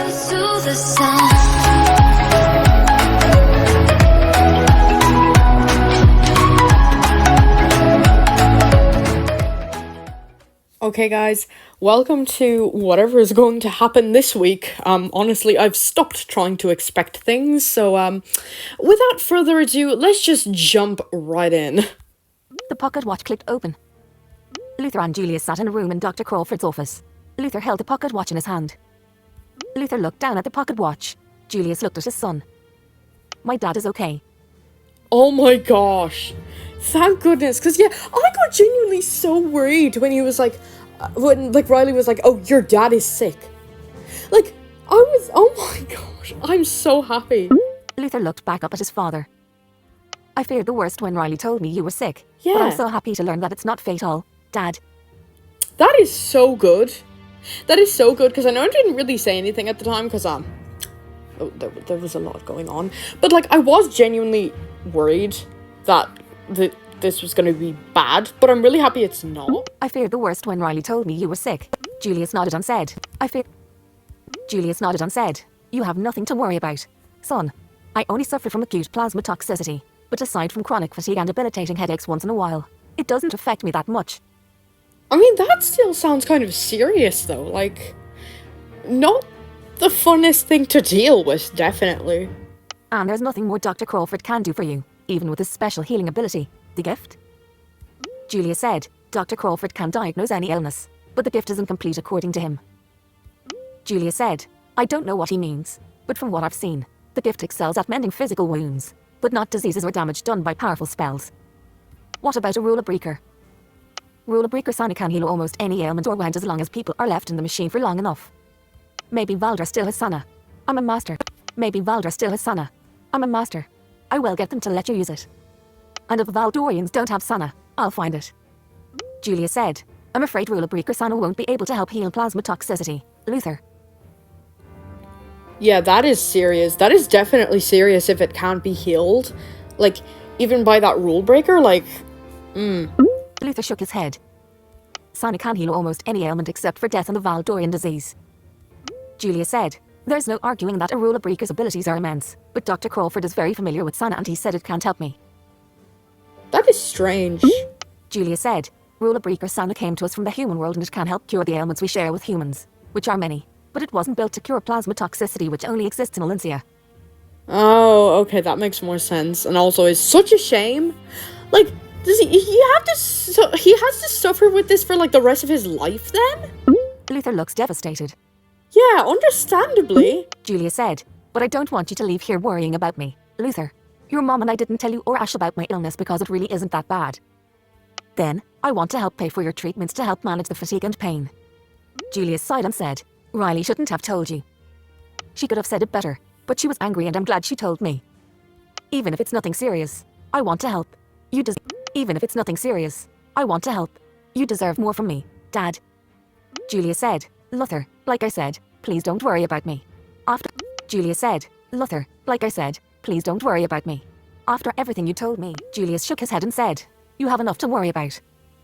to the sun. Okay guys, welcome to whatever is going to happen this week. Honestly, I've stopped trying to expect things, so without further ado, let's just jump right in. The pocket watch clicked open. Luthor and Julia sat in a room in Dr. Crawford's office. Luthor held the pocket watch in his hand. Luthor looked down at the pocket watch. Julius looked at his son. My dad is okay. Oh my gosh. Thank goodness, because yeah, I got genuinely so worried when he was like, when Riley was like, oh, your dad is sick. Like, oh my gosh, I'm so happy. Luthor looked back up at his father. I feared the worst when Riley told me you were sick. Yeah. But I'm so happy to learn that it's not fatal, Dad. That is so good. That is so good, because I know I didn't really say anything at the time, because, there was a lot going on. But, like, I was genuinely worried that this was going to be bad, but I'm really happy it's not. I feared the worst when Riley told me you were sick. Julius nodded and said, Julius nodded and said, you have nothing to worry about. Son, I only suffer from acute plasma toxicity, but aside from chronic fatigue and debilitating headaches once in a while, it doesn't affect me that much. I mean, that still sounds kind of serious, though. Like, not the funnest thing to deal with, definitely. And there's nothing more Dr. Crawford can do for you, even with his special healing ability, the gift. Julia said, Dr. Crawford can diagnose any illness, but the gift isn't complete according to him. Julia said, I don't know what he means, but from what I've seen, the gift excels at mending physical wounds, but not diseases or damage done by powerful spells. What about a ruler breaker? Ruler breaker Sana can heal almost any ailment or wound as long as people are left in the machine for long enough. Maybe Valdra still has Sana. I'm a master. Maybe Valdra still has Sana. I'm a master. I will get them to let you use it. And if Valdorians don't have Sana, I'll find it. Julia said, I'm afraid Ruler Breaker Sana won't be able to help heal plasma toxicity, Luthor. Yeah, that is serious. That is definitely serious if it can't be healed. Like, even by that rule breaker, like, Luthor shook his head. Sana can heal almost any ailment except for death and the Valdorian disease. Julia said, there's no arguing that a Ruler Breaker's abilities are immense, but Dr. Crawford is very familiar with Sana and he said it can't help me. That is strange. Julia said, Ruler Breaker Sana came to us from the human world and it can help cure the ailments we share with humans, which are many, but it wasn't built to cure plasma toxicity which only exists in Valencia. Oh, okay, that makes more sense. And also, it's such a shame. Like, does he has to suffer with this for, like, the rest of his life, then? Luthor looks devastated. Yeah, understandably. Julia said, but I don't want you to leave here worrying about me, Luthor. Your mom and I didn't tell you or Ash about my illness because it really isn't that bad. Then, I want to help pay for your treatments to help manage the fatigue and pain. Julia sighed and said, Riley shouldn't have told you. She could have said it better, but she was angry and I'm glad she told me. Even if it's nothing serious, I want to help. Even if it's nothing serious, I want to help. You deserve more from me, Dad. Julia said, Luthor, like I said, please don't worry about me. Julia said, Luthor, like I said, please don't worry about me. After everything you told me, Julius shook his head and said, you have enough to worry about.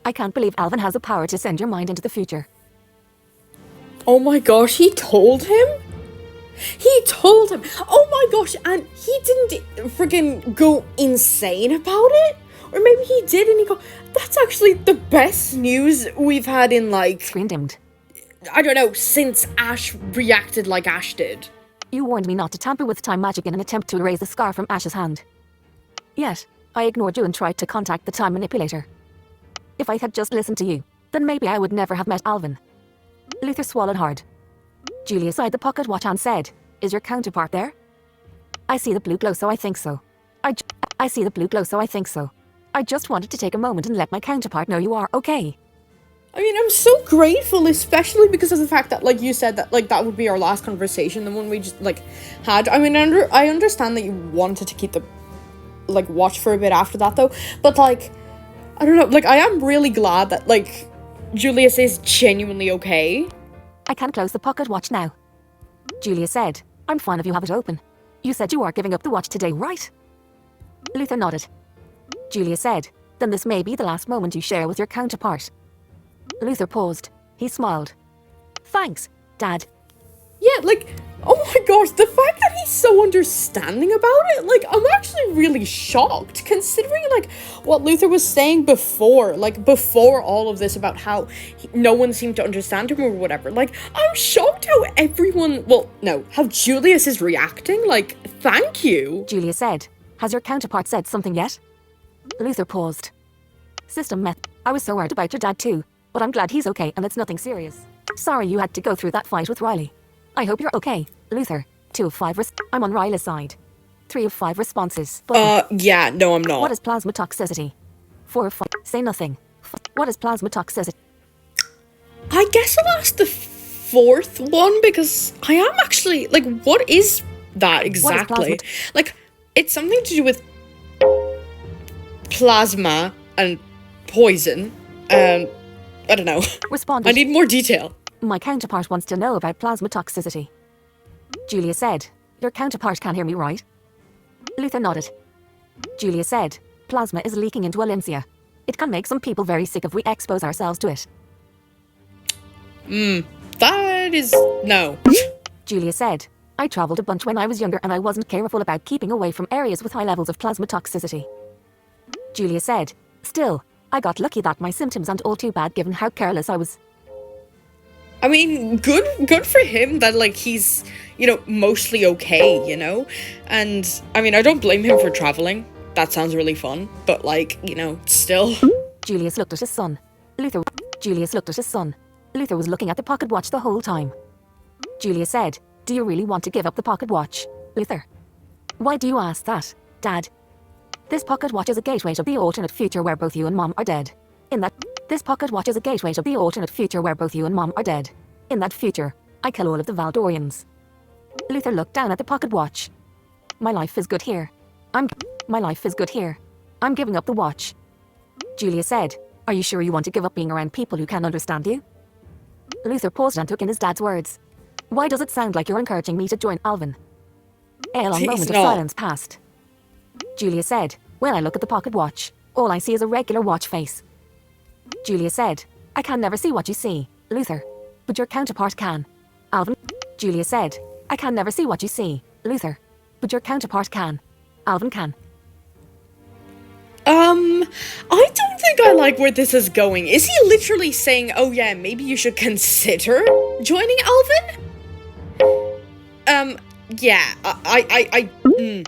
I can't believe Alvin has the power to send your mind into the future. Oh my gosh, he told him? He told him. Oh my gosh, and he didn't freaking go insane about it? Or maybe he did and he go, that's actually the best news we've had in, like, Screen dimmed. I don't know, since Ash reacted like Ash did. You warned me not to tamper with time magic in an attempt to erase the scar from Ash's hand. Yet, I ignored you and tried to contact the time manipulator. If I had just listened to you, then maybe I would never have met Alvin. Luthor swallowed hard. Julia sighed the pocket watch and said, is your counterpart there? I see the blue glow, so I think so. I see the blue glow, so I think so. I just wanted to take a moment and let my counterpart know you are okay. I mean, I'm so grateful, especially because of the fact that, like, you said that, like, that would be our last conversation, the one we just, like, had. I mean, I understand that you wanted to keep the, like, watch for a bit after that, though. But, like, I don't know, like, I am really glad that, like, Julius is genuinely okay. I can close the pocket watch now. Julia said, I'm fine if you have it open. You said you are giving up the watch today, right? Luthor nodded. Julia said, then this may be the last moment you share with your counterpart. Luthor paused. He smiled. Thanks, Dad. Yeah, like, oh my gosh, the fact that he's so understanding about it, like, I'm actually really shocked, considering, like, what Luthor was saying before, like, before all of this about how no one seemed to understand him or whatever. Like, I'm shocked how everyone, well, no, how Julius is reacting, like, thank you. Julia said, has your counterpart said something yet? Luthor paused. System meth. I was so worried about your dad too, but I'm glad he's okay and it's nothing serious. Sorry you had to go through that fight with Riley. I hope you're okay, Luthor. 2 of 5 I'm on Riley's side. 3 of 5 responses. Yeah, no, I'm not. What is plasma toxicity? 4 of 5. Say nothing. What is plasma toxicity? I guess I'll ask the fourth one because I am actually, like, what is that exactly? Like, it's something to do with plasma and poison. I don't know. Responded. I need more detail. My counterpart wants to know about plasma toxicity. Julia said, your counterpart can hear me, right? Luthor nodded. Julia said, plasma is leaking into Valencia. It can make some people very sick if we expose ourselves to it. That is... no. Julia said, I traveled a bunch when I was younger and I wasn't careful about keeping away from areas with high levels of plasma toxicity. Julia said, still, I got lucky that my symptoms aren't all too bad given how careless I was. I mean, good for him that, like, he's, you know, mostly okay, you know? And, I mean, I don't blame him for traveling. That sounds really fun. But, like, you know, still. Julius looked at his son. Julius looked at his son. Luthor was looking at the pocket watch the whole time. Julia said, do you really want to give up the pocket watch, Luthor? Why do you ask that, Dad? This pocket watch is a gateway to the alternate future where both you and Mom are dead. This pocket watch is a gateway to the alternate future where both you and Mom are dead. In that future, I kill all of the Valdorians. Luthor looked down at the pocket watch. My life is good here. My life is good here. I'm giving up the watch. Julia said, are you sure you want to give up being around people who can understand you? Luthor paused and took in his dad's words. Why does it sound like you're encouraging me to join Alvin? A long moment of silence passed. Julia said, when I look at the pocket watch, all I see is a regular watch face. Julia said, I can never see what you see, Luthor. But your counterpart can. Alvin. Julia said, I can never see what you see, Luthor. But your counterpart can. Alvin can. I don't think I like where this is going. Is he literally saying, oh yeah, maybe you should consider joining Alvin? Yeah,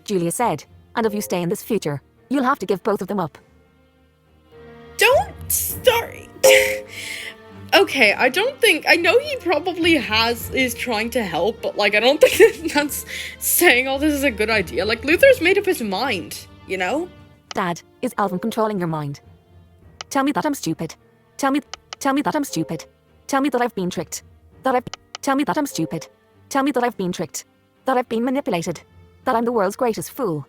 Julia said, and if you stay in this future, you'll have to give both of them up. Don't start. Okay, I don't think, I know he probably is trying to help, but, like, I don't think that's saying all this is a good idea. Like, Luthor's made up his mind, you know? Dad, is Alvin controlling your mind? Tell me that I'm stupid. Tell me that I'm stupid. Tell me that I've been tricked. Tell me that I'm stupid. Tell me that I've been tricked. That I've been manipulated. That I'm the world's greatest fool.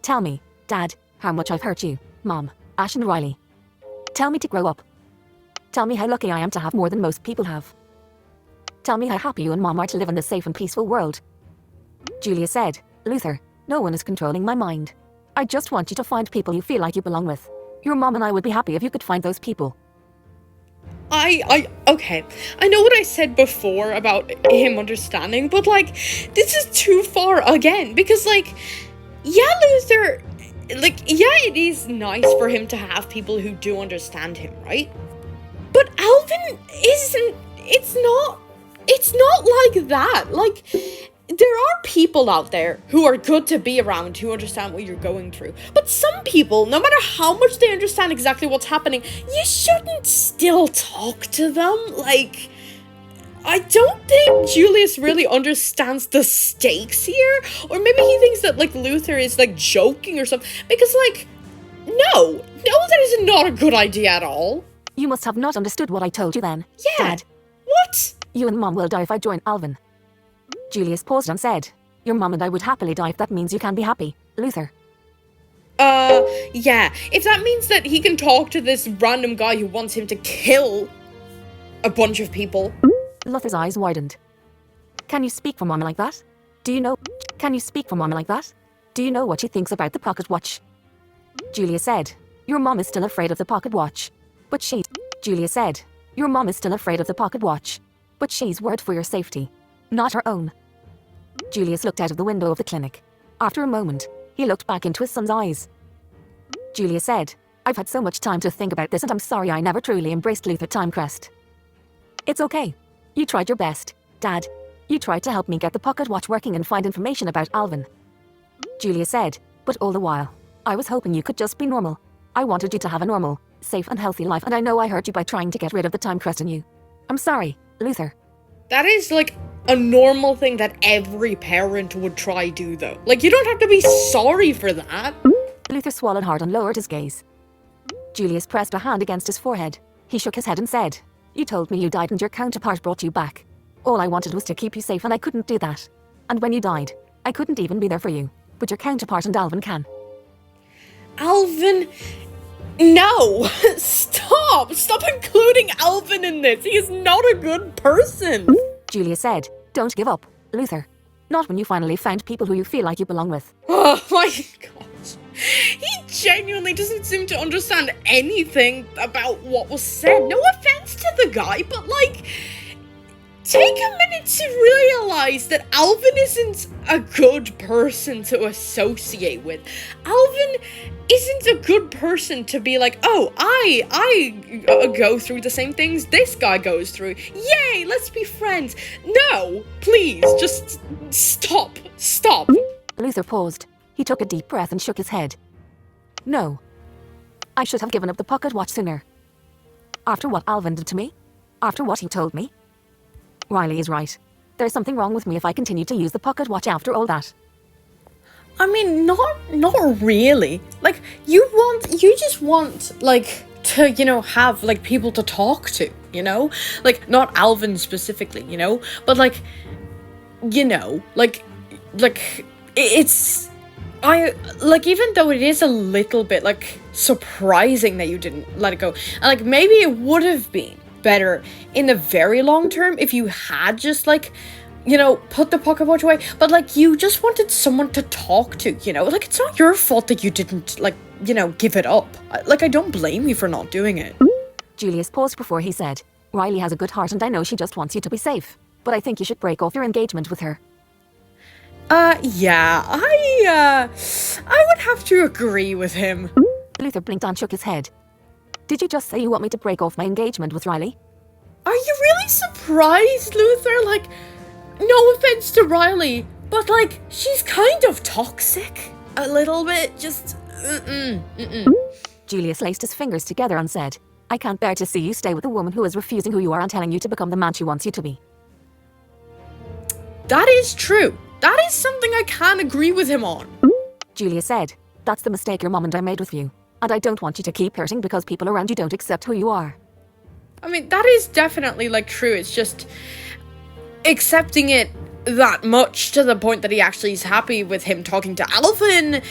Tell me, Dad, how much I've hurt you, Mom, Ash and Riley. Tell me to grow up. Tell me how lucky I am to have more than most people have. Tell me how happy you and Mom are to live in this safe and peaceful world. Julia said, Luthor, no one is controlling my mind. I just want you to find people you feel like you belong with. Your mom and I would be happy if you could find those people. Okay. I know what I said before about him understanding, but, like, this is too far again, because, like, yeah, Luthor, like, yeah, it is nice for him to have people who do understand him, right? But Alvin it's not like that. Like, there are people out there who are good to be around, who understand what you're going through. But some people, no matter how much they understand exactly what's happening, you shouldn't still talk to them. Like, I don't think Julius really understands the stakes here. Or maybe he thinks that, like, Luthor is, like, joking or something. Because, like, no, that is not a good idea at all. You must have not understood what I told you then. Yeah. Dad. What? You and Mom will die if I join Alvin. Julius paused and said, your mom and I would happily die if that means you can be happy, Luthor. Yeah. If that means that he can talk to this random guy who wants him to kill a bunch of people. Luthor's eyes widened. Can you speak for Mom like that? Can you speak for Mom like that? Do you know what she thinks about the pocket watch? Julia said, your mom is still afraid of the pocket watch. Julia said, your mom is still afraid of the pocket watch. But she's worried for your safety. not her own. Julius looked out of the window of the clinic. After a moment, he looked back into his son's eyes. Julius said, I've had so much time to think about this and I'm sorry I never truly embraced Luthor Timecrest. It's okay. You tried your best, Dad. You tried to help me get the pocket watch working and find information about Alvin. Julius said, but all the while, I was hoping you could just be normal. I wanted you to have a normal, safe and healthy life and I know I hurt you by trying to get rid of the Timecrest in you. I'm sorry, Luthor. That is, like, a normal thing that every parent would try do, though. Like, you don't have to be sorry for that. Luthor swallowed hard and lowered his gaze. Julius pressed a hand against his forehead. He shook his head and said, You told me you died and your counterpart brought you back. All I wanted was to keep you safe and I couldn't do that. And when you died, I couldn't even be there for you. But your counterpart and Alvin can. Alvin... No! Stop! Stop including Alvin in this! He is not a good person! Julius said, Don't give up, Luthor. Not when you finally found people who you feel like you belong with. Oh my gosh. He genuinely doesn't seem to understand anything about what was said. No offense to the guy, but like... Take a minute to realize that Alvin isn't a good person to associate with. Alvin isn't a good person to be like, oh, I go through the same things this guy goes through. Yay, let's be friends. No, please, just stop. Luthor paused. He took a deep breath and shook his head. No. I should have given up the pocket watch sooner. After what Alvin did to me? After what he told me? Riley is right. There's something wrong with me if I continue to use the pocket watch after all that. I mean, not really. Like, you just want, like, to, you know, have, like, people to talk to, you know? Like, not Alvin specifically, you know? But, like, you know, it's... even though it is a little bit, like, surprising that you didn't let it go. And, like, maybe it would have been better in the very long term if you had just, like, you know, put the pocket watch away, but, like, you just wanted someone to talk to, you know? Like, it's not your fault that you didn't, like, you know, give it up. Like, I don't blame you for not doing it. Julius paused before he said, Riley has a good heart and I know she just wants you to be safe, but I think you should break off your engagement with her. Yeah, I would have to agree with him. Luthor blinked and shook his head. Did you just say you want me to break off my engagement with Riley? Are you really surprised, Luthor? Like, no offense to Riley, but, like, she's kind of toxic. A little bit, just, Julius laced his fingers together and said, I can't bear to see you stay with a woman who is refusing who you are and telling you to become the man she wants you to be. That is true. That is something I can agree with him on. Julius said, That's the mistake your mom and I made with you. And I don't want you to keep hurting because people around you don't accept who you are. I mean, that is definitely, like, true. It's just accepting it that much to the point that he actually is happy with him talking to Alvin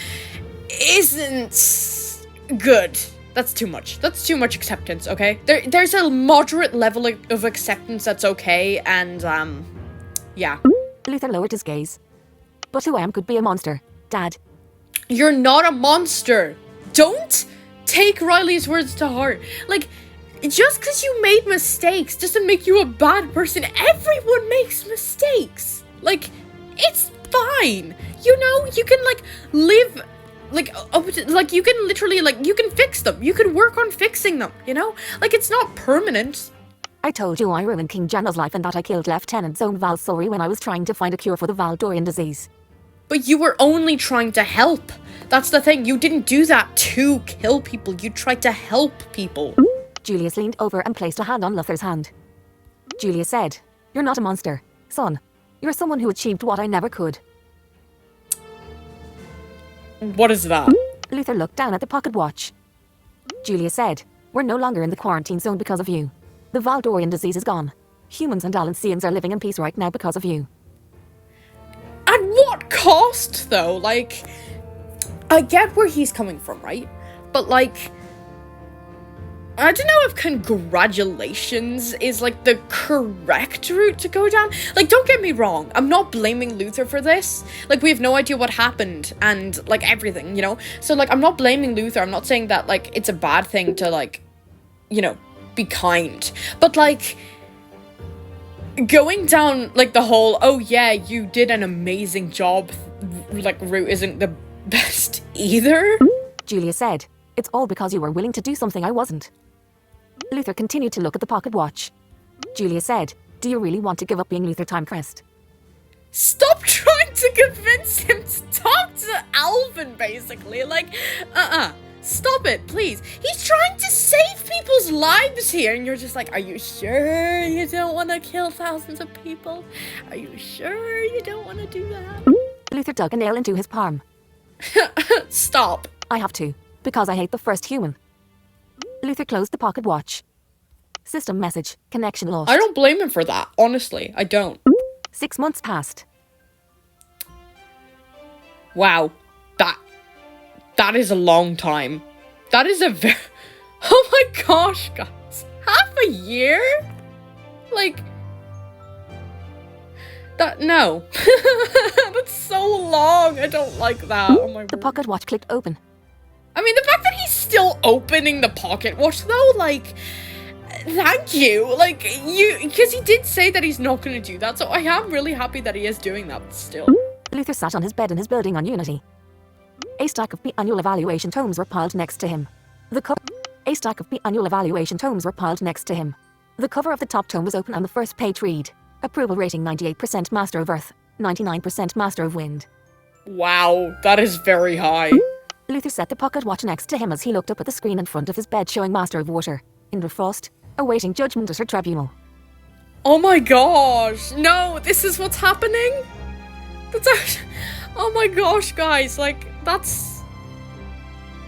isn't good. That's too much. That's too much acceptance, okay? There's a moderate level of acceptance that's okay, and, yeah. Luthor lowered his gaze. But who I am could be a monster, Dad. You're not a monster. Don't take Riley's words to heart. Like, just because you made mistakes doesn't make you a bad person. Everyone makes mistakes. Like, it's fine. You know, you can, like, live, like, you can literally, like, you can fix them. You can work on fixing them, you know? Like, it's not permanent. I told you I ruined King Janna's life and that I killed Lieutenant Zone Valsori when I was trying to find a cure for the Valdorian disease. But you were only trying to help. That's the thing. You didn't do that to kill people. You tried to help people. Julius leaned over and placed a hand on Luthor's hand. Julius said, You're not a monster, son. You're someone who achieved what I never could. What is that? Luthor looked down at the pocket watch. Julius said, We're no longer in the quarantine zone because of you. The Valdorian disease is gone. Humans and Alancians are living in peace right now because of you. At what cost, though? Like, I get where he's coming from, right? But, like, I don't know if congratulations is, like, the correct route to go down. Like, don't get me wrong. I'm not blaming Luthor for this. Like, we have no idea what happened and, like, everything, you know? So, like, I'm not blaming Luthor. I'm not saying that, like, it's a bad thing to, like, you know, be kind. But, like, going down, like, the whole, oh yeah, you did an amazing job, like, route isn't the best either. Julia said, "It's all because you were willing to do something I wasn't." Luthor continued to look at the pocket watch. Julia said, "Do you really want to give up being Luthor Timecrest?" Stop trying to convince him to talk to Alvin, basically. Like, stop it, please. He's trying to save people's lives here, and you're just like, are you sure you don't want to kill thousands of people? Are you sure you don't want to do that? Luthor dug a nail into his palm. Stop. "I have to, because I hate the first human." Luthor closed the pocket watch. System message, connection lost. I don't blame him for that, honestly. I don't. 6 months passed. Wow. That is a long time. That is a very... Oh my gosh, guys. Half a year? Like... That... No. That's so long. I don't like that. Oh my The word. pocket watch clicked open. I mean, the fact that he's still opening the pocket watch, though, like... Thank you. Like, because he did say that he's not going to do that, so I am really happy that he is doing that still. Luthor sat on his bed in his building on Unity. A stack of annual evaluation tomes were piled next to him. A stack of annual evaluation tomes were piled next to him. The cover of the top tome was open and the first page read, "Approval rating 98% Master of Earth, 99% Master of Wind." Wow, that is very high. Luthor set the pocket watch next to him as he looked up at the screen in front of his bed showing Master of Water, Frost, awaiting judgment at her tribunal. Oh my gosh, no, this is what's happening? That's actually... Oh my gosh, guys, like, that's...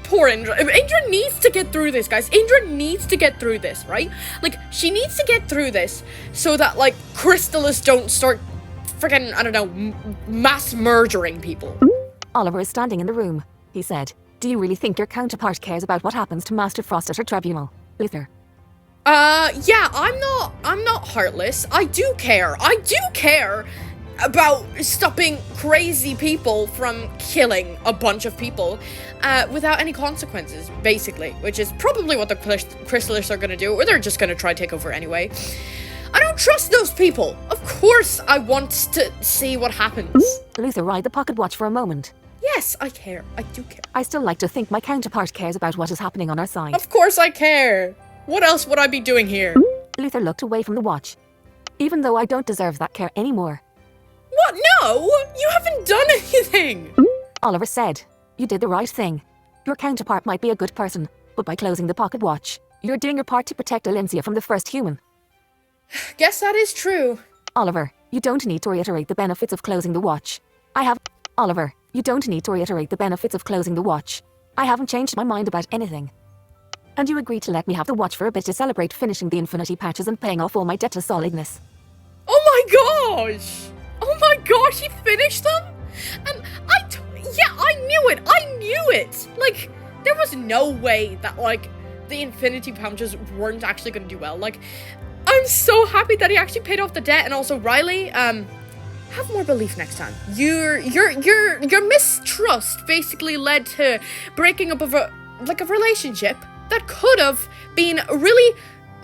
Poor Indra. Indra needs to get through this, guys. Indra needs to get through this, right? Like, she needs to get through this so that, like, Crystallis don't start freaking, I don't know, mass murdering people. Oliver is standing in the room. He said, "Do you really think your counterpart cares about what happens to Master Frost at her tribunal, Luthor?" Yeah, I'm not heartless. I do care about stopping crazy people from killing a bunch of people without any consequences, basically, which is probably what the Crystalists are going to do, or they're just going to try to take over anyway. I don't trust those people. Of course I want to see what happens. Luthor eyed the pocket watch for a moment. Yes, I care. I do care. "I still like to think my counterpart cares about what is happening on our side." Of course I care. What else would I be doing here? Luthor looked away from the watch. "Even though I don't deserve that care anymore." What? No! You haven't done anything! Oliver said, "You did the right thing. Your counterpart might be a good person, but by closing the pocket watch, you're doing your part to protect Alencia from the first human." Guess that is true. Oliver, you don't need to reiterate the benefits of closing the watch. Oliver, you don't need to reiterate the benefits of closing the watch. I haven't changed my mind about anything. And you agreed to let me have the watch for a bit to celebrate finishing the Infinity patches and paying off all my debt to solidness. Oh my gosh! Oh my gosh, he finished them? And I knew it! Like, there was no way that, like, the Infinity pouches weren't actually gonna do well. Like, I'm so happy that he actually paid off the debt, and also, Riley, have more belief next time. Your mistrust basically led to breaking up of a relationship that could have been really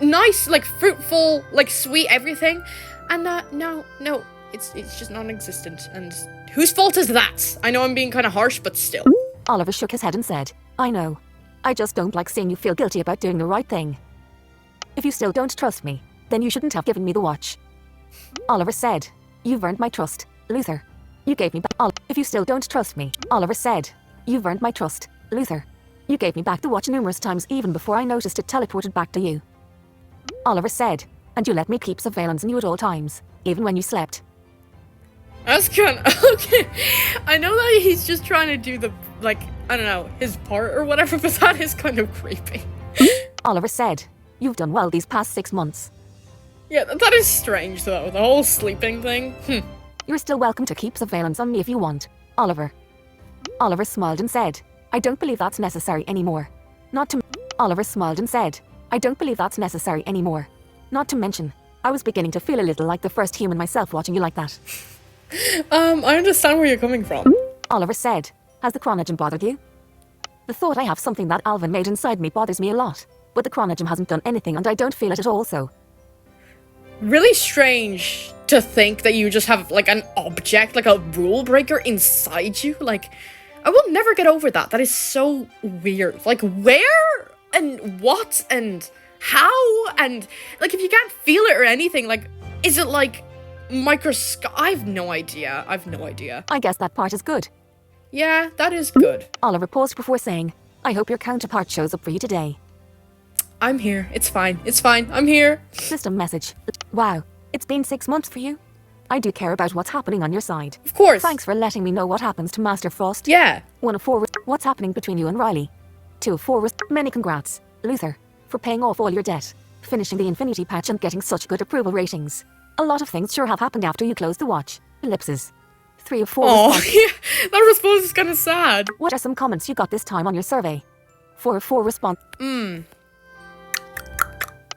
nice, like fruitful, like sweet everything, and no, it's just non-existent. And whose fault is that? I know I'm being kind of harsh, but still. Oliver shook his head and said, "I know. I just don't like seeing you feel guilty about doing the right thing. If you still don't trust me, then you shouldn't have given me the watch." Oliver said, "You've earned my trust, Luthor. You gave me back. If you still don't trust me," Oliver said, "You've earned my trust, Luthor. You gave me back the watch numerous times even before I noticed it teleported back to you." Oliver said, "And you let me keep surveillance on you at all times, even when you slept." That's kind of... Okay, I know that he's just trying to do the, like, I don't know, his part or whatever, but that is kind of creepy. Oliver said, "You've done well these past 6 months." Yeah, that is strange, though, the whole sleeping thing. "You're still welcome to keep surveillance on me if you want, Oliver." Oliver smiled and said, "I don't believe that's necessary anymore. Oliver smiled and said, "I don't believe that's necessary anymore. Not to mention, I was beginning to feel a little like the first human myself watching you like that." I understand where you're coming from. Oliver said, "Has the chronogen bothered you?" "The thought I have something that Alvin made inside me bothers me a lot, but the chronogen hasn't done anything and I don't feel it at all, so." really strange to think that you just have, like, an object, like a rule breaker inside you. Like, I will never get over that. That is so weird. Like, where and what and how and, like, if you can't feel it or anything, like, is it, like, microscope? I have no idea. I guess that part is good. Yeah, that is good. Oliver paused before saying, I hope your counterpart shows up for you today. I'm here. It's fine. I'm here. System message. Wow, it's been 6 months for you. I do care about what's happening on your side. Of course. Thanks for letting me know what happens to Master Frost. Yeah. 1 of 4. What's happening between you and Riley? 2 of 4. Many congrats, Luthor, for paying off all your debt, finishing the Infinity Patch and getting such good approval ratings. A lot of things sure have happened after you closed the watch. Ellipses. 3 of 4. Oh, yeah, that response is kind of sad. What are some comments you got this time on your survey? 4 of 4 response.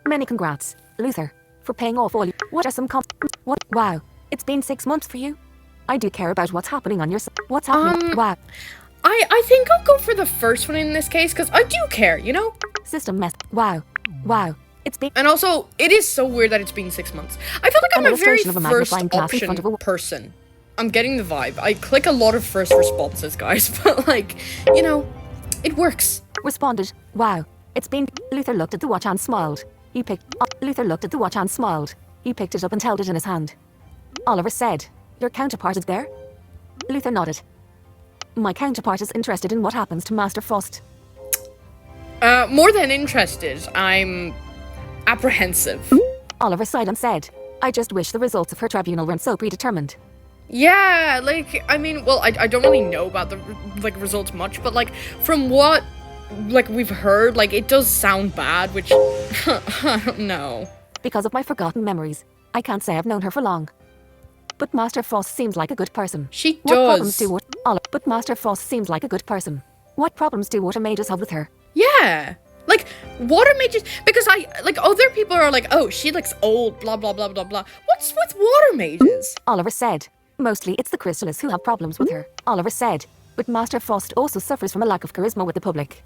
Many congrats, Luthor, for paying off all you. What are some What? Wow, it's been 6 months for you. I do care about what's happening on your side. What's happening? Wow. I think I'll go for the first one in this case, because I do care, you know? System mess. Wow. It's been. And also, it is so weird that it's been 6 months. I feel like I'm An a very illustration of a first magnifying glass in front option of a- person. I'm getting the vibe. I click a lot of first responses, guys, but, like, you know, it works. Responded. Wow. It's been. Luthor looked at the watch and smiled. Luthor looked at the watch and smiled. He picked it up and held it in his hand. Oliver said, your counterpart is there? Luthor nodded. My counterpart is interested in what happens to Master Frost. More than interested. I'm apprehensive. Oliver sighed and said, I just wish the results of her tribunal weren't so predetermined. Yeah, like, I mean, well, I don't really know about the, like, results much, but, like, from what, like, we've heard, like, it does sound bad, which, I don't know. Because of my forgotten memories, I can't say I've known her for long. But Master Frost seems like a good person. She What does. problems do But Master Frost seems like a good person. What problems do water mages have with her? Yeah. Like, water mages, because other people are like, oh, she looks old, blah, blah, blah, blah, blah. What's with water mages? Oliver said, mostly it's the Crystalists who have problems with her. Oliver said, but Master Frost also suffers from a lack of charisma with the public.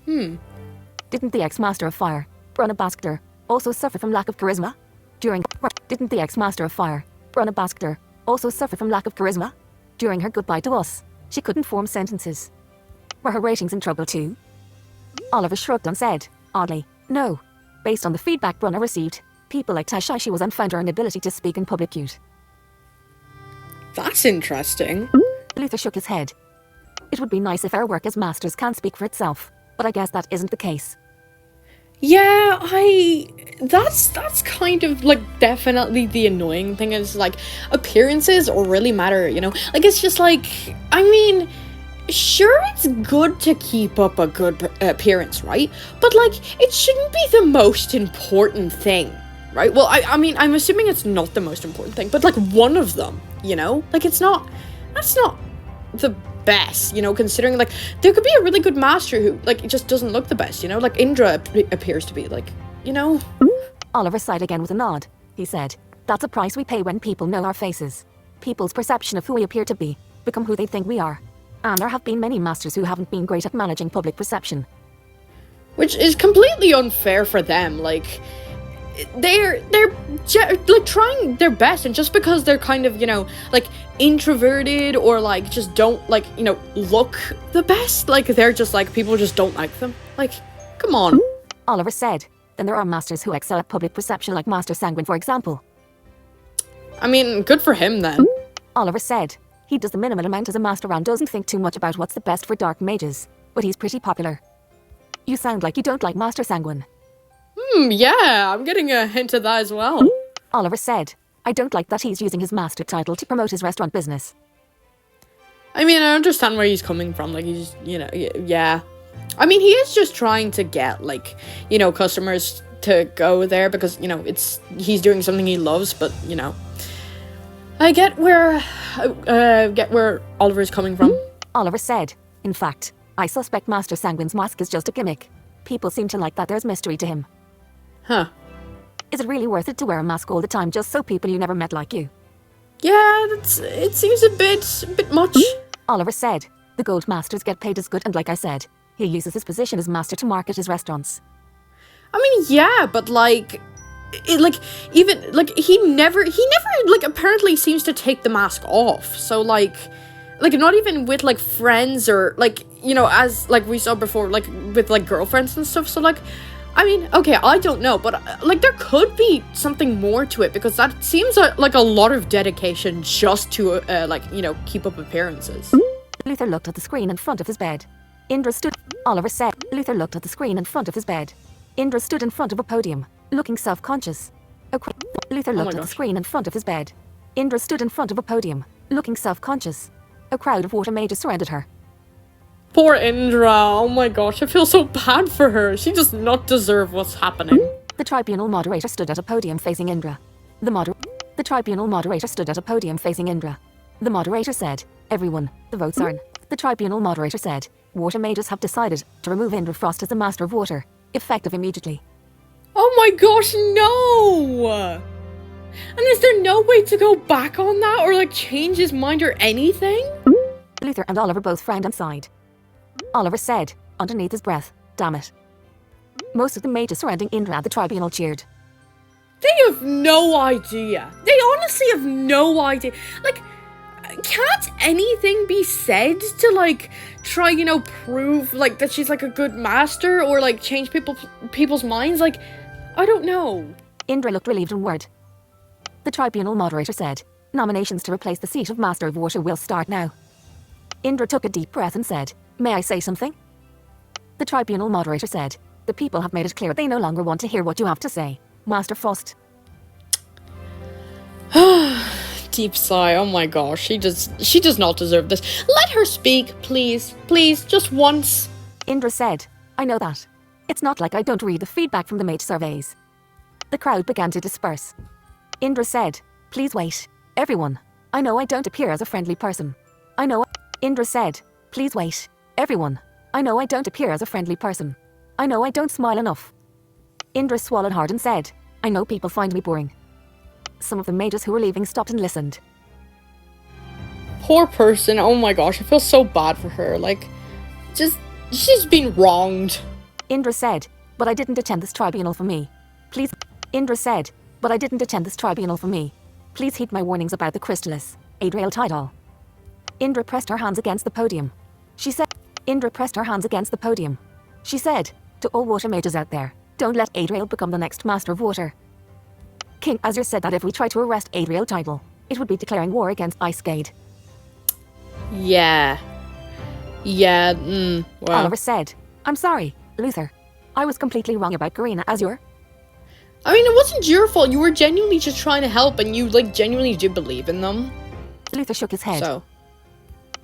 Didn't the ex-Master of Fire, Brunna Baskter, also suffer from lack of charisma? Didn't the ex-Master of Fire, Brunna Baskter, also suffer from lack of charisma? During her goodbye to us, she couldn't form sentences. Were her ratings in trouble too? Oliver shrugged and said, oddly, no. Based on the feedback Brunna received, people liked how shy she was and found her inability to speak in public cute. That's interesting. Luthor shook his head. It would be nice if our work as masters can speak for itself, but I guess that isn't the case. Yeah, that's kind of, like, definitely the annoying thing is, like, appearances really matter, you know? Like, it's just, like, I mean, sure, it's good to keep up a good appearance, right? But, like, it shouldn't be the most important thing, right? Well, I mean, I'm assuming it's not the most important thing, but, like, one of them, you know? Like, that's not the best, you know, considering, like, there could be a really good master who, like, just doesn't look the best, you know? Like, Indra appears to be, like, you know? Oliver sighed again with a nod. He said, that's a price we pay when people know our faces. People's perception of who we appear to be become who they think we are. And there have been many masters who haven't been great at managing public perception. Which is completely unfair for them, like, they're like trying their best, and just because they're kind of, you know, like, introverted or, like, just don't, like, you know, look the best, like, they're just, like, people just don't like them. Like, come on. Oliver said, then there are masters who excel at public perception, like Master Sanguine, for example. I mean, good for him then. Oliver said, he does the minimal amount as a master and doesn't think too much about what's the best for dark mages, but he's pretty popular. You sound like you don't like Master Sanguine. Yeah, I'm getting a hint of that as well. Oliver said, I don't like that he's using his master title to promote his restaurant business. I mean, I understand where he's coming from, like, he's, you know, yeah. I mean, he is just trying to get, like, you know, customers to go there because, you know, he's doing something he loves, but, you know, I get where Oliver's coming from. Oliver said, in fact, I suspect Master Sanguine's mask is just a gimmick. People seem to like that there's mystery to him. Huh. Is it really worth it to wear a mask all the time just so people you never met like you? Yeah, it seems a bit much. Oliver said, the gold masters get paid as good, and like I said, he uses his position as master to market his restaurants. I mean, yeah, but, like, like, even, like, he never, like, apparently seems to take the mask off. So, like, not even with, like, friends or, like, you know, as, like, we saw before, like, with, like, girlfriends and stuff. So, like, I mean, okay, I don't know, but, like, there could be something more to it, because that seems like a lot of dedication just to, like, you know, keep up appearances. Luthor looked at the screen in front of his bed. Indra stood. Oliver said. Luthor looked at the screen in front of his bed. Indra stood in front of a podium, looking self-conscious. Luthor looked at the screen in front of his bed. Indra stood in front of a podium, looking self-conscious. A crowd of water mages surrounded her. Poor Indra, oh my gosh, I feel so bad for her. She does not deserve what's happening. The tribunal moderator stood at a podium facing Indra. The tribunal moderator stood at a podium facing Indra. The moderator said, "Everyone, the votes are in." The tribunal moderator said, "Water mages have decided to remove Indra Frost as the Master of Water, effective immediately." Oh my gosh, no! And is there no way to go back on that or like change his mind or anything? Luthor and Oliver both frowned and sighed. Oliver said, underneath his breath, "Damn it." Most of the mages surrounding Indra at the tribunal cheered. They have no idea. They honestly have no idea. Like, can't anything be said to like try, you know, prove like that she's like a good master or like change people's minds? Like, I don't know. Indra looked relieved and worried. The tribunal moderator said, "Nominations to replace the seat of Master of Water will start now." Indra took a deep breath and said, "May I say something?" The tribunal moderator said, "The people have made it clear they no longer want to hear what you have to say, Master Frost." Deep sigh. Oh my gosh, she does not deserve this. Let her speak, please. Please, just once. Indra said, "I know that. It's not like I don't read the feedback from the mage surveys." The crowd began to disperse. Indra said, "Please wait, everyone. I know I don't appear as a friendly person. I know." Indra said, "Please wait, everyone. I know I don't appear as a friendly person. I know I don't smile enough." Indra swallowed hard and said, "I know people find me boring." Some of the mages who were leaving stopped and listened. Poor person. Oh my gosh, I feel so bad for her. Like, she's been wronged. Indra said, "But I didn't attend this tribunal for me. Please." Indra said, "But I didn't attend this tribunal for me. Please heed my warnings about the Crystallis, Adriel Tidal." Indra pressed her hands against the podium. She said, Indra pressed her hands against the podium. She said, "To all water mages out there, don't let Adriel become the next Master of Water. King Azure said that if we try to arrest Adriel Tidal, it would be declaring war against Icegade." Yeah. Wow. Oliver said, "I'm sorry, Luthor. I was completely wrong about Garena Azure." I mean, it wasn't your fault. You were genuinely just trying to help, and you, like, genuinely do believe in them. Luthor shook his head. So.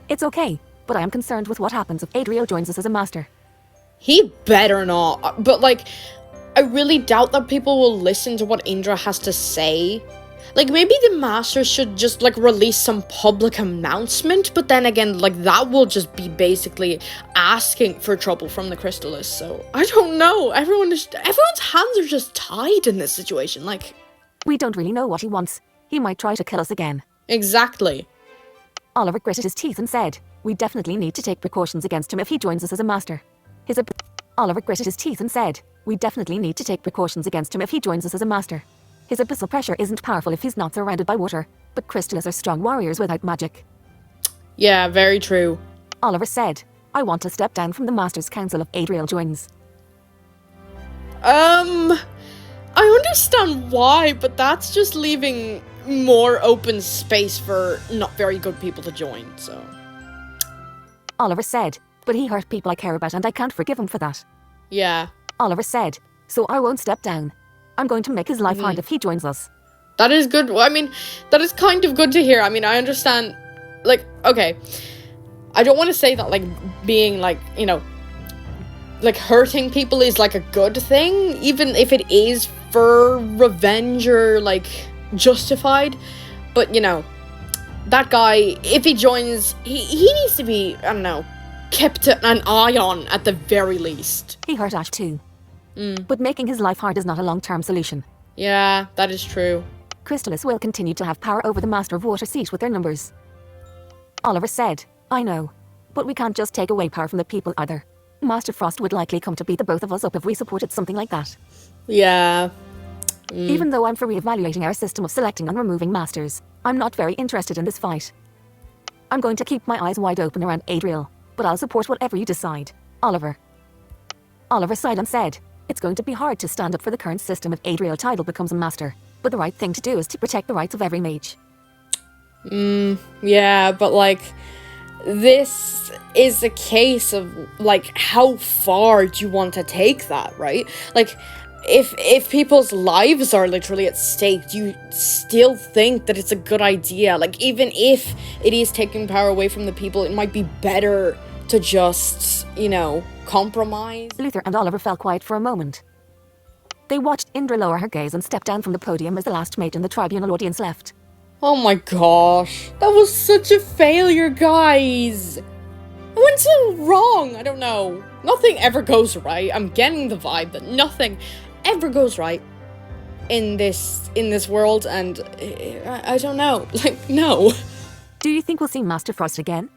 "It's okay, but I am concerned with what happens if Adriel joins us as a master." He better not. But, like, I really doubt that people will listen to what Indra has to say. Like, maybe the Masters should just, like, release some public announcement, but then again, like, that will just be basically asking for trouble from the Crystallis, so I don't know. Everyone's hands are just tied in this situation, like... "We don't really know what he wants. He might try to kill us again." Exactly. Oliver gritted his teeth and said, "We definitely need to take precautions against him if he joins us as a master." Oliver gritted his teeth and said, "We definitely need to take precautions against him if he joins us as a master. His abyssal pressure isn't powerful if he's not surrounded by water, but Crystallis are strong warriors without magic." Yeah, very true. Oliver said, "I want to step down from the Master's Council if Adriel joins." I understand why, but that's just leaving more open space for not very good people to join, so... Oliver said, "But he hurt people I care about and I can't forgive him for that." Yeah. Oliver said, "So I won't step down. I'm going to make his life hard if he joins us." That is good. I mean, that is kind of good to hear. I mean, I understand, like, okay. I don't want to say that, like, being, like, you know, like, hurting people is, like, a good thing, even if it is for revenge or, like, justified. But, you know, that guy, if he joins, he needs to be, I don't know, kept an eye on at the very least. He hurt Ash too. But making his life hard is not a long-term solution. Yeah, that is true. Crystallis will continue to have power over the Master of Water seat with their numbers. Oliver said, "I know, but we can't just take away power from the people either. Master Frost would likely come to beat the both of us up if we supported something like that." Yeah. Even though I'm for re-evaluating our system of selecting and removing masters, I'm not very interested in this fight. I'm going to keep my eyes wide open around Adriel, but I'll support whatever you decide, Oliver. Oliver sighed and said, it's going to be hard to stand up for the current system if Adriel Tidal becomes a master, but the right thing to do is to protect the rights of every mage. Yeah, but like, this is a case of like, how far do you want to take that, right? Like, if people's lives are literally at stake, do you still think that it's a good idea? Like, even if it is taking power away from the people, it might be better to just, you know, compromise. Luthor and Oliver fell quiet for a moment. They watched Indra lower her gaze and step down from the podium as the last mage in the tribunal audience left. Oh my gosh, that was such a failure, guys. It went so wrong. I don't know. Nothing ever goes right. I'm getting the vibe that nothing ever goes right in this world, and I don't know. Like, no. Do you think we'll see Master Frost again?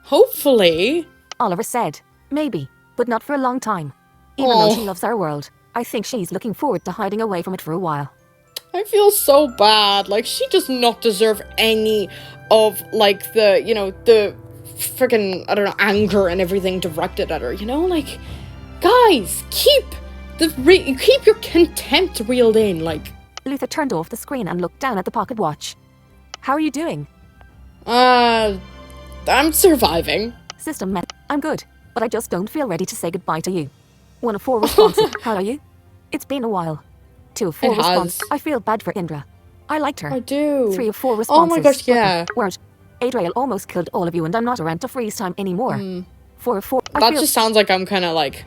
Hopefully. Oliver said, maybe, but not for a long time. Even though she loves our world, I think she's looking forward to hiding away from it for a while. I feel so bad. Like, she does not deserve any of, like, the, you know, the freaking, I don't know, anger and everything directed at her, you know? Like, guys, keep your contempt reeled in, like. Luthor turned off the screen and looked down at the pocket watch. How are you doing? I'm surviving. System met. I'm good, but I just don't feel ready to say goodbye to you. 1 of 4 responses. How are you? It's been a while. 2 of 4 responses. I feel bad for Indra. I liked her. I do. 3 of 4 responses. Oh my gosh, yeah. Word. Adriel almost killed all of you and I'm not around to freeze time anymore. 4 of 4. That just sounds like I'm kind of like,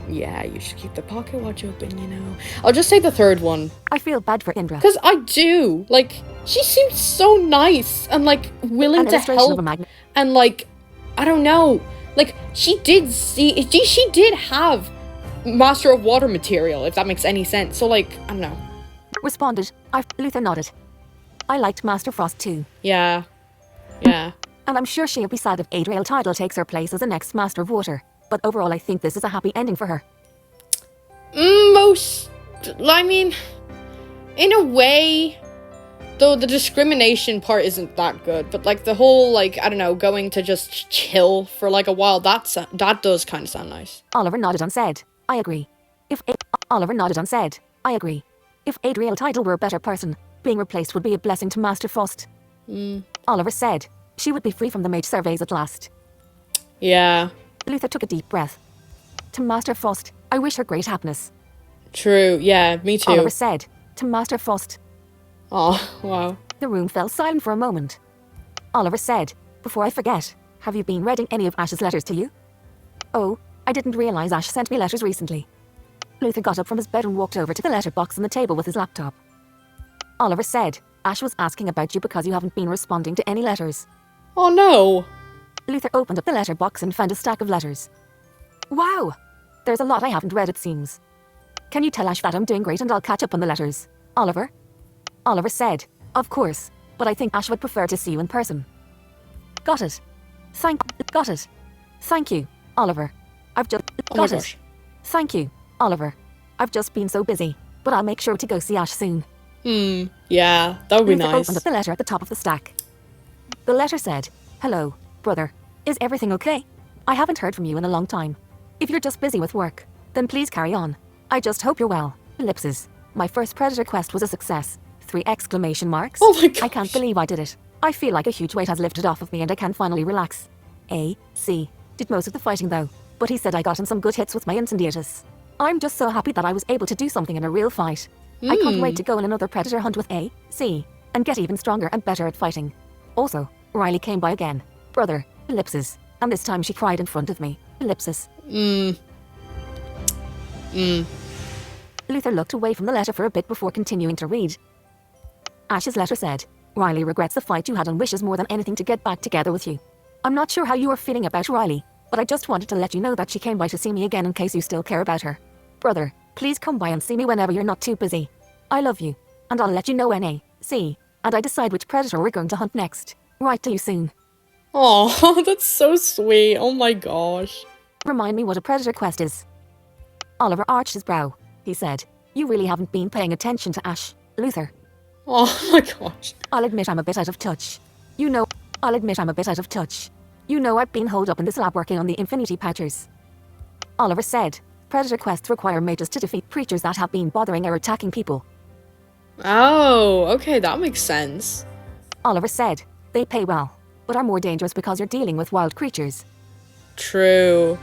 yeah, you should keep the pocket watch open, you know. I'll just say the third one. I feel bad for Indra. Because I do. Like, she seems so nice and, like, willing to help. And, like, I don't know. Like, she did have Master of Water material, if that makes any sense. So, like, I don't know. Responded. Luthor nodded. I liked Master Frost too. Yeah. Yeah. And I'm sure she'll be sad if Adriel Tidal takes her place as the next Master of Water. But overall, I think this is a happy ending for her. I mean, in a way, though the discrimination part isn't that good. But, like, the whole, like, I don't know, going to just chill for, like, a while, that does kind of sound nice. Oliver nodded and said, I agree. Oliver nodded and said, I agree. If Adriel Tidal were a better person, being replaced would be a blessing to Master Frost. Oliver said, she would be free from the mage surveys at last. Yeah. Luthor took a deep breath. To Master Frost, I wish her great happiness. True, yeah, me too. Oliver said, to Master Frost. Oh, wow. The room fell silent for a moment. Oliver said, before I forget, have you been reading any of Ash's letters to you? Oh, I didn't realize Ash sent me letters recently. Luthor got up from his bed and walked over to the letterbox on the table with his laptop. Oliver said, Ash was asking about you because you haven't been responding to any letters. Oh no. Luthor opened up the letterbox and found a stack of letters. Wow! There's a lot I haven't read, it seems. Can you tell Ash that I'm doing great and I'll catch up on the letters, Oliver? Oliver said, of course, but I think Ash would prefer to see you in person. Got it. Thank you, Oliver. Got it. Thank you, Oliver. I've just been so busy, but I'll make sure to go see Ash soon. Yeah, that would be Luthor nice. opened up the letter at the top of the stack. The letter said, hello, brother. Is everything okay? I haven't heard from you in a long time. If you're just busy with work, then please carry on. I just hope you're well. Ellipses. My first Predator quest was a success. 3 exclamation marks. Oh my god. I can't believe I did it. I feel like a huge weight has lifted off of me and I can finally relax. A.C. did most of the fighting though, but he said I got in some good hits with my incendiatus. I'm just so happy that I was able to do something in a real fight. I can't wait to go on another Predator hunt with A.C. and get even stronger and better at fighting. Also, Riley came by again. Brother, ellipses. And this time she cried in front of me. Ellipsis. Luthor looked away from the letter for a bit before continuing to read. Ash's letter said, Riley regrets the fight you had and wishes more than anything to get back together with you. I'm not sure how you are feeling about Riley, but I just wanted to let you know that she came by to see me again in case you still care about her. Brother, please come by and see me whenever you're not too busy. I love you, and I'll let you know N.A.C. and I decide which Predator we're going to hunt next. Write to you soon. Oh, that's so sweet. Oh my gosh. Remind me what a Predator quest is. Oliver arched his brow. He said, You really haven't been paying attention to Ash, Luthor. Oh my gosh. I'll admit I'm a bit out of touch. I'll admit I'm a bit out of touch. I've been holed up in this lab working on the Infinity Pouchers. Oliver said, Predator quests require mages to defeat creatures that have been bothering or attacking people. Oh, okay, that makes sense. Oliver said, they pay well, but are more dangerous because you're dealing with wild creatures. True.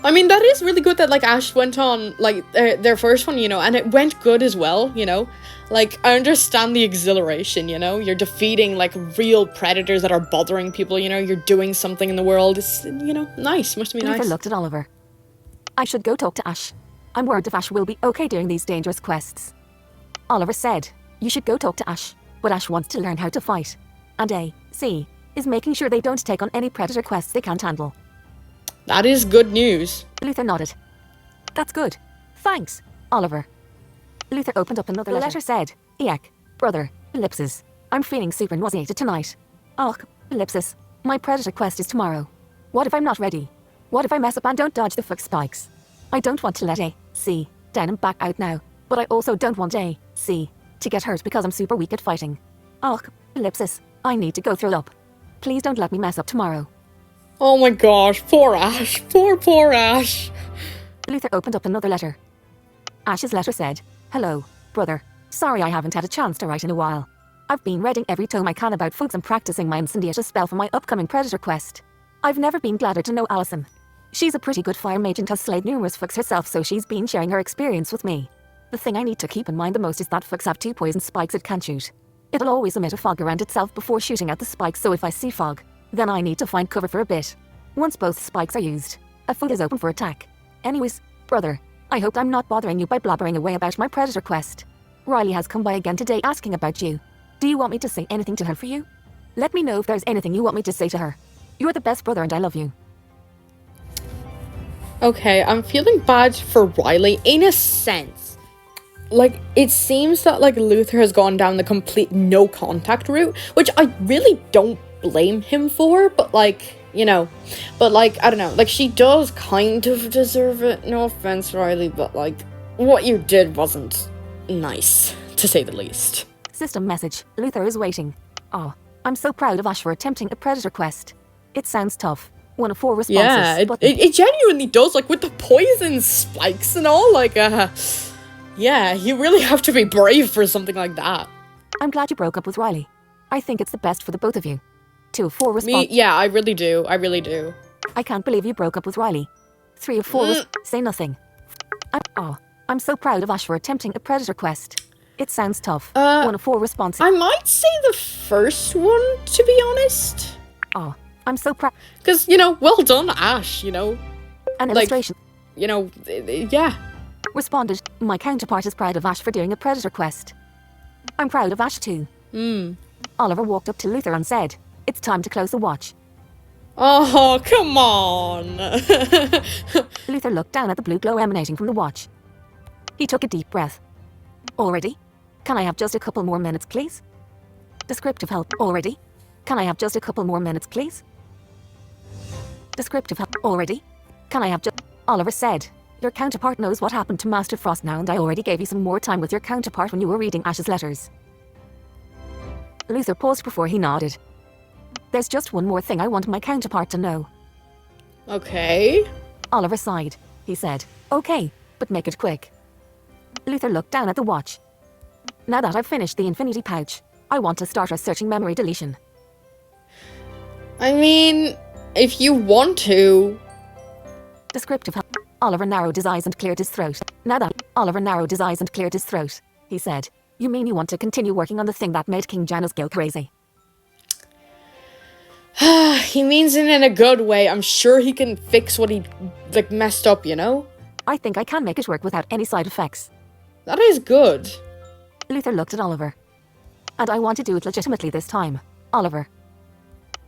I mean, that is really good that, like, Ash went on, like, their first one, and it went good as well, Like, I understand the exhilaration, You're defeating, like, real predators that are bothering people, You're doing something in the world. It's, nice. Must be nice. Luthor looked at Oliver. I should go talk to Ash. I'm worried if Ash will be okay doing these dangerous quests. Oliver said, you should go talk to Ash, but Ash wants to learn how to fight. And AC is making sure they don't take on any predator quests they can't handle. That is good news. Luthor nodded. That's good. Thanks, Oliver. Luthor opened up another letter. The letter said, Eek, brother, ellipsis. I'm feeling super nauseated tonight. Ugh, ellipsis. My predator quest is tomorrow. What if I'm not ready? What if I mess up and don't dodge the fuck spikes? I don't want to let AC down and back out now, but I also don't want AC to get hurt because I'm super weak at fighting. Ugh, ellipsis. I need to go throw up. Please don't let me mess up tomorrow. Oh my gosh, poor Ash. Poor Ash. Luthor opened up another letter. Ash's letter said, Hello, brother. Sorry I haven't had a chance to write in a while. I've been reading every tome I can about fugs and practicing my incendiator spell for my upcoming predator quest. I've never been gladder to know Allison. She's a pretty good fire mage and has slayed numerous fugs herself, so she's been sharing her experience with me. The thing I need to keep in mind the most is that fugs have 2 poison spikes it can shoot. It'll always emit a fog around itself before shooting at the spikes, so if I see fog, then I need to find cover for a bit. Once both spikes are used, a foot is open for attack. Anyways, brother, I hope I'm not bothering you by blabbering away about my predator quest. Riley has come by again today asking about you. Do you want me to say anything to her for you? Let me know if there's anything you want me to say to her. You're the best brother and I love you. Okay, I'm feeling bad for Riley in a sense. Like, it seems that, like, Luthor has gone down the complete no contact route, which I really don't blame him for, but, like, but, like, I don't know, like, she does kind of deserve it. No offense, Riley, but, like, what you did wasn't nice, to say the least. System message. Luthor is waiting. Oh, I'm so proud of Ash for attempting a predator quest. It sounds tough. 1 of 4 responses. Yeah, it genuinely does, like, with the poison spikes and all, like, yeah, you really have to be brave for something like that. I'm glad you broke up with Riley. I think it's the best for the both of you. 2 of 4 responses. Yeah, I really do. I can't believe you broke up with Riley. 3 of 4 say nothing. I'm so proud of Ash for attempting a predator quest. It sounds tough. 1 of 4 responses. I might say the first one, to be honest. I'm so proud. Because, well done, Ash, An illustration. Yeah. Responded, my counterpart is proud of Ash for doing a predator quest. I'm proud of Ash too. Oliver walked up to Luthor and said, it's time to close the watch. Oh, come on. Luthor looked down at the blue glow emanating from the watch. He took a deep breath. Already? Can I have just a couple more minutes, please? Descriptive help. Already? Can I have just a couple more minutes, please? Descriptive help. Already? Can I have just... Oliver said, your counterpart knows what happened to Master Frost now, and I already gave you some more time with your counterpart when you were reading Ash's letters. Luthor paused before he nodded. There's just one more thing I want my counterpart to know. Okay. Oliver sighed. He said, okay, but make it quick. Luthor looked down at the watch. Now that I've finished the Infinity Pouch, I want to start a searching memory deletion. I mean, if you want to. Descriptive help. Oliver narrowed his eyes and cleared his throat. Now that Oliver narrowed his eyes and cleared his throat, he said, you mean you want to continue working on the thing that made King Janus go crazy? He means it in a good way. I'm sure he can fix what he, messed up, I think I can make it work without any side effects. That is good. Luthor looked at Oliver. And I want to do it legitimately this time, Oliver.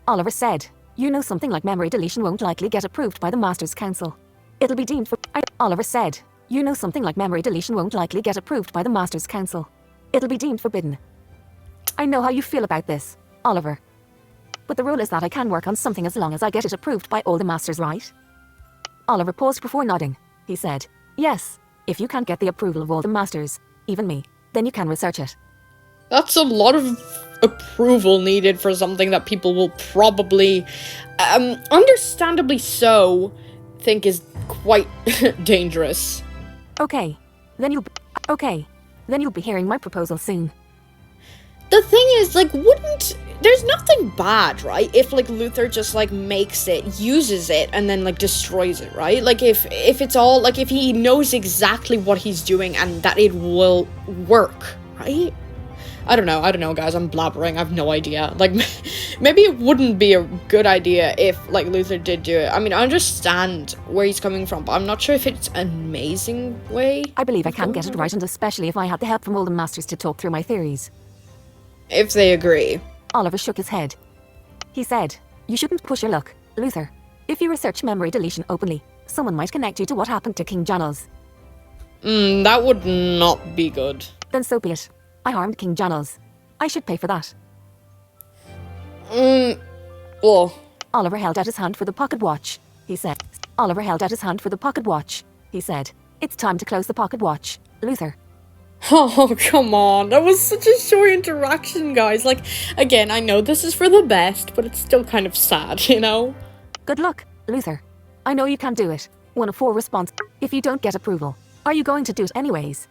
Oliver said, you know something like memory deletion won't likely get approved by the Masters Council. It'll be deemed for... Oliver said, you know something like memory deletion won't likely get approved by the Masters Council. It'll be deemed forbidden. I know how you feel about this, Oliver. But the rule is that I can work on something as long as I get it approved by all the Masters, right? Oliver paused before nodding. He said, yes, If you can't get the approval of all the masters, even me, then you can research it. That's a lot of approval needed for something that people will probably, understandably so, think is quite dangerous. Okay, then you'll be hearing my proposal soon. The thing is, like, there's nothing bad, right? If, like, Luthor just, like, makes it, uses it, and then, like, destroys it, right? Like, if it's all, like, if he knows exactly what he's doing and that it will work, right? I don't know, guys, I'm blabbering, I have no idea. Like, maybe it wouldn't be a good idea if, like, Luthor did do it. I mean, I understand where he's coming from, but I'm not sure if it's an amazing way. I believe I can get it right, and especially if I had the help from all the masters to talk through my theories. If they agree. Oliver shook his head. He said, "You shouldn't push your luck, Luthor. If you research memory deletion openly, someone might connect you to what happened to King Janos." That would not be good. Then so be it. I harmed King Janos. I should pay for that. Well. Oliver held out his hand for the pocket watch, he said. Oliver held out his hand for the pocket watch, he said. "It's time to close the pocket watch, Luthor." Oh, come on. That was such a short interaction, guys. Like, again, I know this is for the best, but it's still kind of sad, you know? Good luck, Luthor. I know you can do it. 1 of 4 response. If you don't get approval, are you going to do it anyways?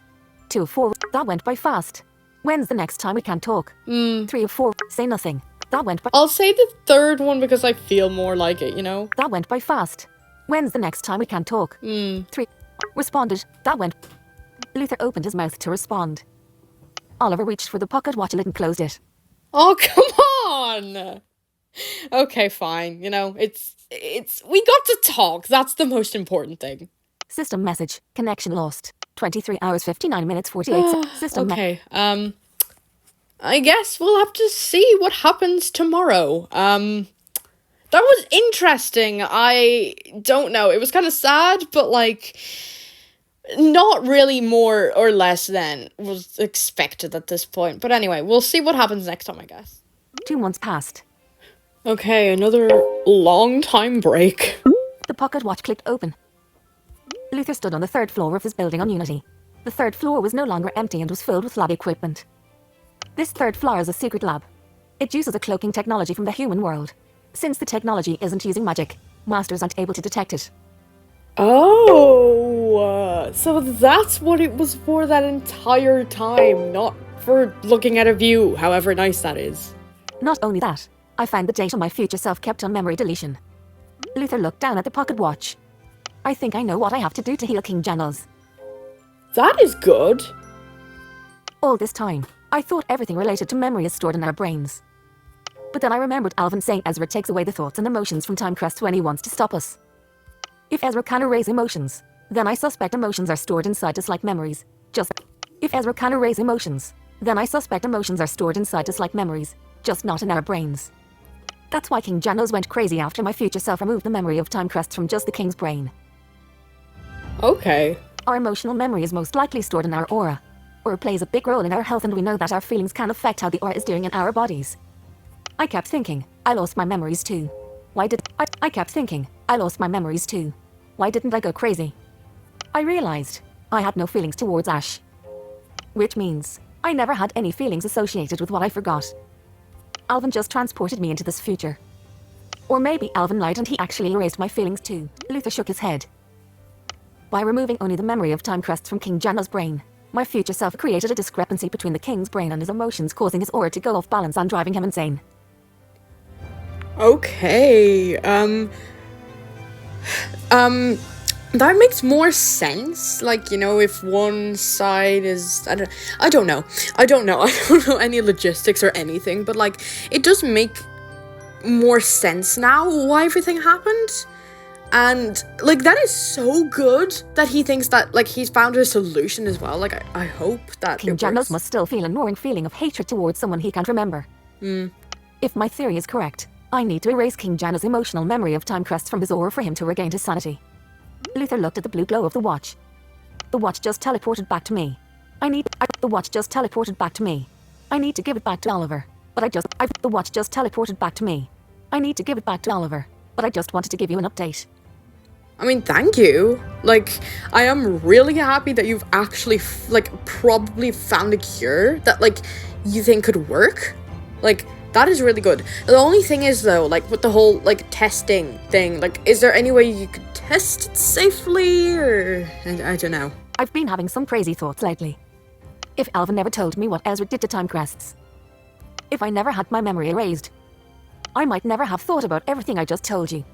2 of 4. That went by fast. When's the next time we can talk? 3 of 4. Say nothing. That went by... I'll say the third one because I feel more like it, you know? That went by fast. When's the next time we can talk? 3. Responded. That went... Luthor opened his mouth to respond. Oliver reached for the pocket watch and closed it. Oh, come on! Okay, fine. You know, it's... We got to talk. That's the most important thing. System message. Connection lost. 23 hours, 59 minutes, 48 seconds. System okay, I guess we'll have to see what happens tomorrow. That was interesting. I don't know. It was kind of sad, but, like... not really more or less than was expected at this point. But anyway, we'll see what happens next time, I guess. 2 months passed. Okay, another long time break. The pocket watch clicked open. Luthor stood on the 3rd floor of his building on Unity. The 3rd floor was no longer empty and was filled with lab equipment. This 3rd floor is a secret lab. It uses a cloaking technology from the human world. Since the technology isn't using magic, masters aren't able to detect it. Oh, so that's what it was for that entire time, not for looking at a view, however nice that is. Not only that, I found the data my future self kept on memory deletion. Luthor looked down at the pocket watch. I think I know what I have to do to heal King Janos. That is good. All this time, I thought everything related to memory is stored in our brains. But then I remembered Alvin saying Ezra takes away the thoughts and emotions from Timecrest when he wants to stop us. If Ezra can erase emotions, then I suspect emotions are stored inside us like memories. If Ezra can erase emotions, then I suspect emotions are stored inside us like memories, just not in our brains. That's why King Janos went crazy after my future self removed the memory of Timecrest from just the King's brain. Okay. Our emotional memory is most likely stored in our aura. Aura plays a big role in our health, and we know that our feelings can affect how the aura is doing in our bodies. I kept thinking, I lost my memories too. I kept thinking, I lost my memories too. Why didn't I go crazy? I realized I had no feelings towards Ash. Which means I never had any feelings associated with what I forgot. Alvin just transported me into this future. Or maybe Alvin lied and he actually erased my feelings too. Luthor shook his head. By removing only the memory of Timecrest from King Janos' brain, my future self created a discrepancy between the King's brain and his emotions, causing his aura to go off balance and driving him insane. Okay, that makes more sense. Like, you know, if one side is, I don't know any logistics or anything, but, like, it does make more sense now why everything happened. And, like, that is so good that he thinks that, like, he's found a solution as well. Like, I hope that King Janos must still feel a gnawing feeling of hatred towards someone he can't remember. If my theory is correct, I need to erase King Janos' emotional memory of Timecrest from his aura for him to regain his sanity. Luthor looked at the blue glow of the watch. The watch just teleported back to me. The watch just teleported back to me. I need to give it back to Oliver. The watch just teleported back to me. I need to give it back to Oliver. But I just wanted to give you an update. I mean, thank you. Like, I am really happy that you've actually, probably found a cure that, like, you think could work. Like, that is really good. The only thing is, though, like, with the whole, like, testing thing, like, is there any way you could test it safely, or... I don't know. I've been having some crazy thoughts lately. If Alvin never told me what Ezra did to Timecrests, if I never had my memory erased, I might never have thought about everything I just told you.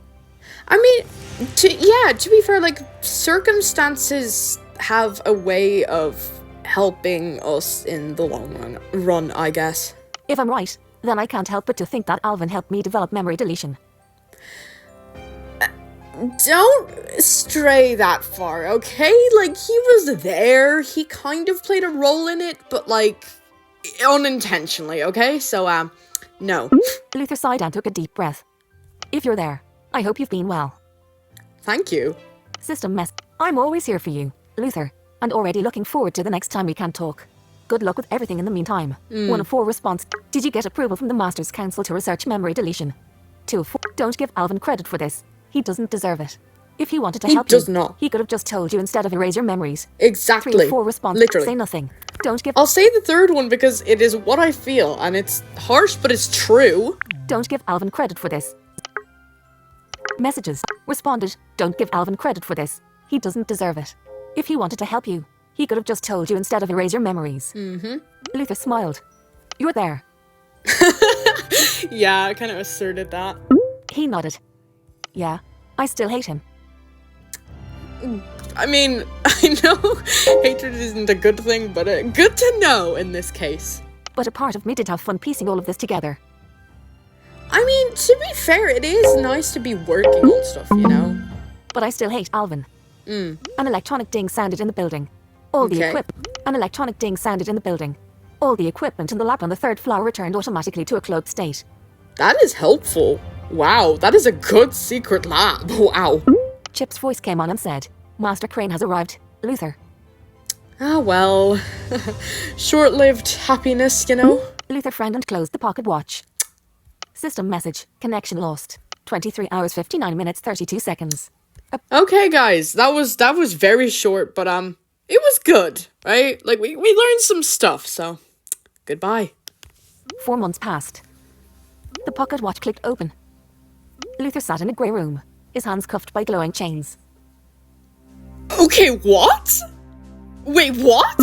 I mean, to be fair, like, circumstances have a way of helping us in the long run, I guess. If I'm right, then I can't help but to think that Alvin helped me develop memory deletion. Don't stray that far, okay? Like, he was there, he kind of played a role in it, but, like, unintentionally, okay? So, no. Luthor sighed and took a deep breath. If you're there, I hope you've been well. Thank you. System mess. I'm always here for you, Luthor, and already looking forward to the next time we can talk. Good luck with everything in the meantime. 1 of 4 response. Did you get approval from the Masters Council to research memory deletion? 2 of 4. Don't give Alvin credit for this. He doesn't deserve it. If he wanted to help you, he could have just told you instead of erase your memories. Exactly. 3 of 4 response. Literally. Say nothing. Don't give. I'll say the third one because it is what I feel, and it's harsh, but it's true. Don't give Alvin credit for this. Messages. Responded. Don't give Alvin credit for this. He doesn't deserve it. If he wanted to help you, he could have just told you instead of erase your memories. Luthor smiled. You're there. Yeah, I kind of asserted that. He nodded. Yeah, I still hate him. I mean, I know hatred isn't a good thing, but good to know in this case. But a part of me did have fun piecing all of this together. I mean, to be fair, it is nice to be working on stuff, you know? But I still hate Alvin. An electronic ding sounded in the building. An electronic ding sounded in the building. All the equipment in the lab on the 3rd floor returned automatically to a closed state. That is helpful. Wow, that is a good secret lab. Wow. Chip's voice came on and said, Master Crane has arrived, Luthor. Ah, well. Short-lived happiness, you know? Luthor frowned and closed the pocket watch. System message. Connection lost. 23 hours, 59 minutes, 32 seconds. Okay, guys, that was very short, but, it was good, right? Like, we learned some stuff, so, goodbye. 4 months passed. The pocket watch clicked open. Luthor sat in a grey room, his hands cuffed by glowing chains. Okay, what? Wait, what?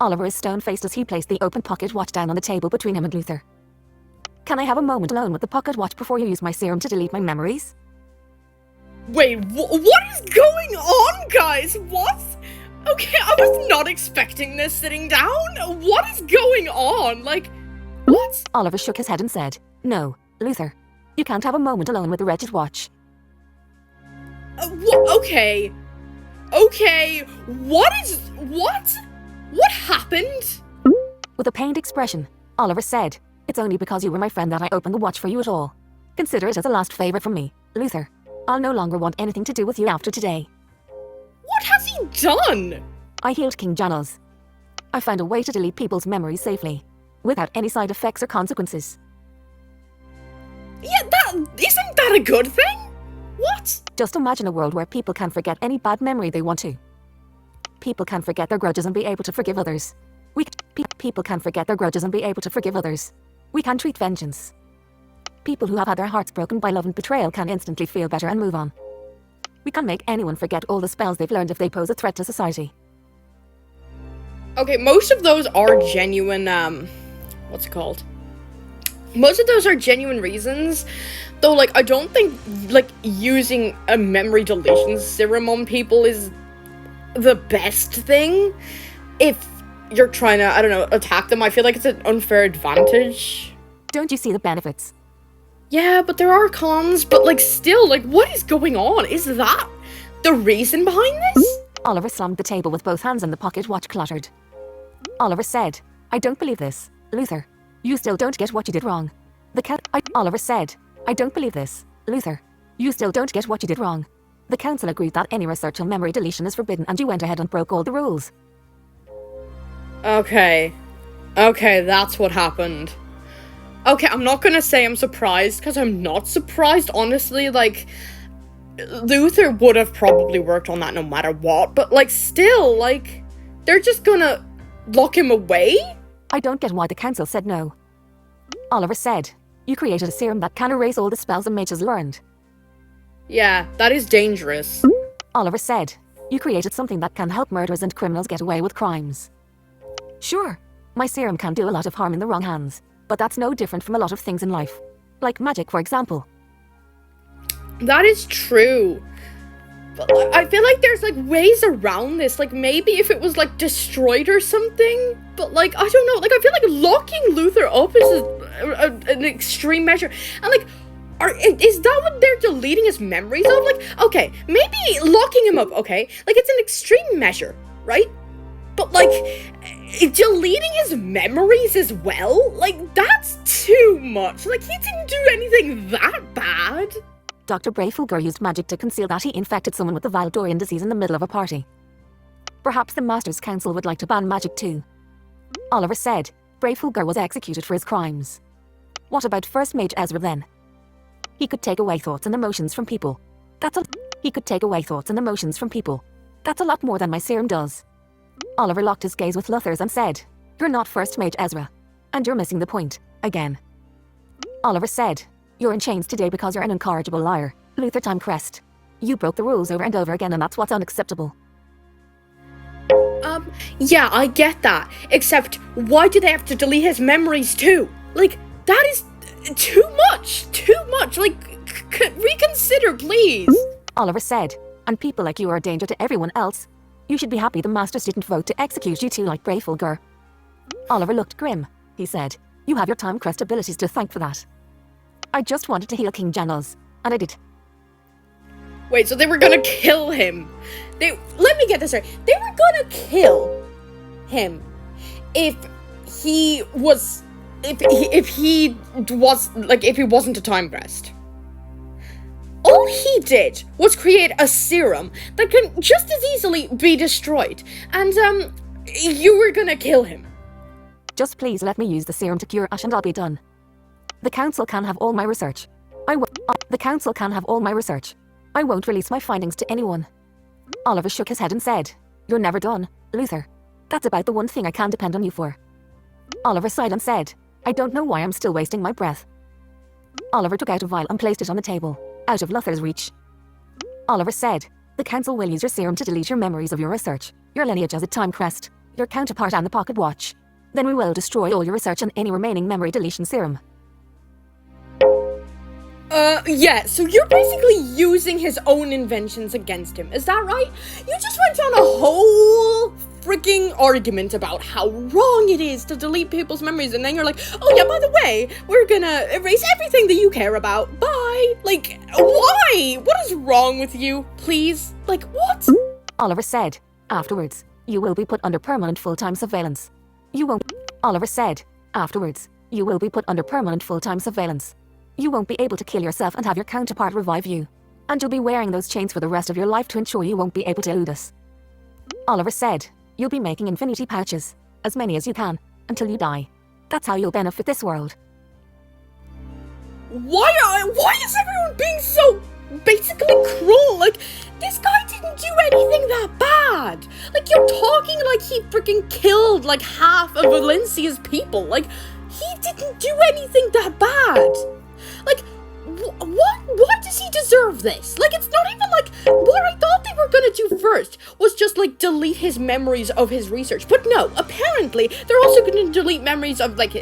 Oliver is stone-faced as he placed the open pocket watch down on the table between him and Luthor. Can I have a moment alone with the pocket watch before you use my serum to delete my memories? Wait, what is going on, guys? What? Okay, I was not expecting this sitting down. What is going on? Like, what? Oliver shook his head and said, No, Luthor, you can't have a moment alone with the wretched watch. Okay. Okay, what? What happened? With a pained expression, Oliver said, It's only because you were my friend that I opened the watch for you at all. Consider it as a last favor from me, Luthor. I'll no longer want anything to do with you after today. What has he done? I healed King Janos. I found a way to delete people's memories safely, without any side effects or consequences. Yeah, isn't that a good thing? What? Just imagine a world where people can forget any bad memory they want to. People can forget their grudges and be able to forgive others. People can forget their grudges and be able to forgive others. We can treat vengeance. People who have had their hearts broken by love and betrayal can instantly feel better and move on. We can make anyone forget all the spells they've learned if they pose a threat to society. Okay, most of those are genuine, what's it called? Most of those are genuine reasons, though, like, I don't think, like, using a memory deletion serum on people is the best thing. If you're trying to, I don't know, attack them, I feel like it's an unfair advantage. Don't you see the benefits? Yeah, but there are cons, but, like, still, like, what is going on? Is that the reason behind this? Oliver slammed the table with both hands and the pocket watch clattered. Oliver said, I don't believe this, Luthor. You still don't get what you did wrong. Oliver said, I don't believe this, Luthor. You still don't get what you did wrong. The council agreed that any research on memory deletion is forbidden and you went ahead and broke all the rules. Okay, that's what happened. Okay, I'm not gonna say I'm surprised, because I'm not surprised, honestly, like, Luthor would have probably worked on that no matter what, but, like, still, like, they're just gonna lock him away? I don't get why the council said no. Oliver said, you created a serum that can erase all the spells a mage has learned. Yeah, that is dangerous. Oliver said, you created something that can help murderers and criminals get away with crimes. Sure, my serum can do a lot of harm in the wrong hands, but that's no different from a lot of things in life. Like magic, for example. That is true. But I feel like there's, like, ways around this. Like, maybe if it was, like, destroyed or something. But, like, I don't know. Like, I feel like locking Luthor up is an extreme measure. And, like, is that what they're deleting his memories of? Like, okay, maybe locking him up, okay? Like, it's an extreme measure, right? But, like, deleting his memories as well? Like, that's too much. Like, he didn't do anything that bad. Dr. Brayfulgur used magic to conceal that he infected someone with the Valdorian disease in the middle of a party. Perhaps the Masters' Council would like to ban magic too. Oliver said, Brayfulgur was executed for his crimes. What about First Mage Ezra then? He could take away thoughts and emotions from people. He could take away thoughts and emotions from people. That's a lot more than my serum does. Oliver locked his gaze with Luthor's and said, you're not First Mage Ezra. And you're missing the point, again. Oliver said, you're in chains today because you're an incorrigible liar, Luthor Timecrest. You broke the rules over and over again and that's what's unacceptable. Yeah, I get that. Except, why do they have to delete his memories too? Like, that is too much. Too much. Like, reconsider, please. Oliver said, and people like you are a danger to everyone else. You should be happy the Masters didn't vote to execute you two like Brayfulgur. Oliver looked grim. He said, you have your Timecrest abilities to thank for that. I just wanted to heal King Janos, and I did. Wait, so they were gonna kill him? Let me get this right. They were gonna kill him if he wasn't a Timecrest. All he did was create a serum that can just as easily be destroyed, and you were gonna kill him. Just please let me use the serum to cure Ash and I'll be done. The council can have all my research. The council can have all my research. I won't release my findings to anyone. Oliver shook his head and said, you're never done, Luthor. That's about the one thing I can depend on you for. Oliver sighed and said, I don't know why I'm still wasting my breath. Oliver took out a vial and placed it on the table, out of Luthor's reach. Oliver said, the council will use your serum to delete your memories of your research, your lineage as a Timecrest, your counterpart and the pocket watch. Then we will destroy all your research and any remaining memory deletion serum. Yeah, so you're basically using his own inventions against him, is that right? You just went on a whole freaking argument about how wrong it is to delete people's memories, and then you're like, oh yeah, by the way, we're gonna erase everything that you care about, bye! Like, why? What is wrong with you, please? Like, what? Oliver said, afterwards, you will be put under permanent full-time surveillance. You won't. Oliver said, afterwards, you will be put under permanent full-time surveillance. You won't be able to kill yourself and have your counterpart revive you. And you'll be wearing those chains for the rest of your life to ensure you won't be able to elude us. Oliver said, you'll be making infinity pouches, as many as you can, until you die. That's how you'll benefit this world. Why is everyone being so basically cruel? Like, this guy didn't do anything that bad. Like, you're talking like he freaking killed like half of Valencia's people. Like, he didn't do anything that bad. Like, why does he deserve this? Like, it's not even like, what I thought they were gonna do first was just, like, delete his memories of his research. But no, apparently, they're also gonna delete memories of, like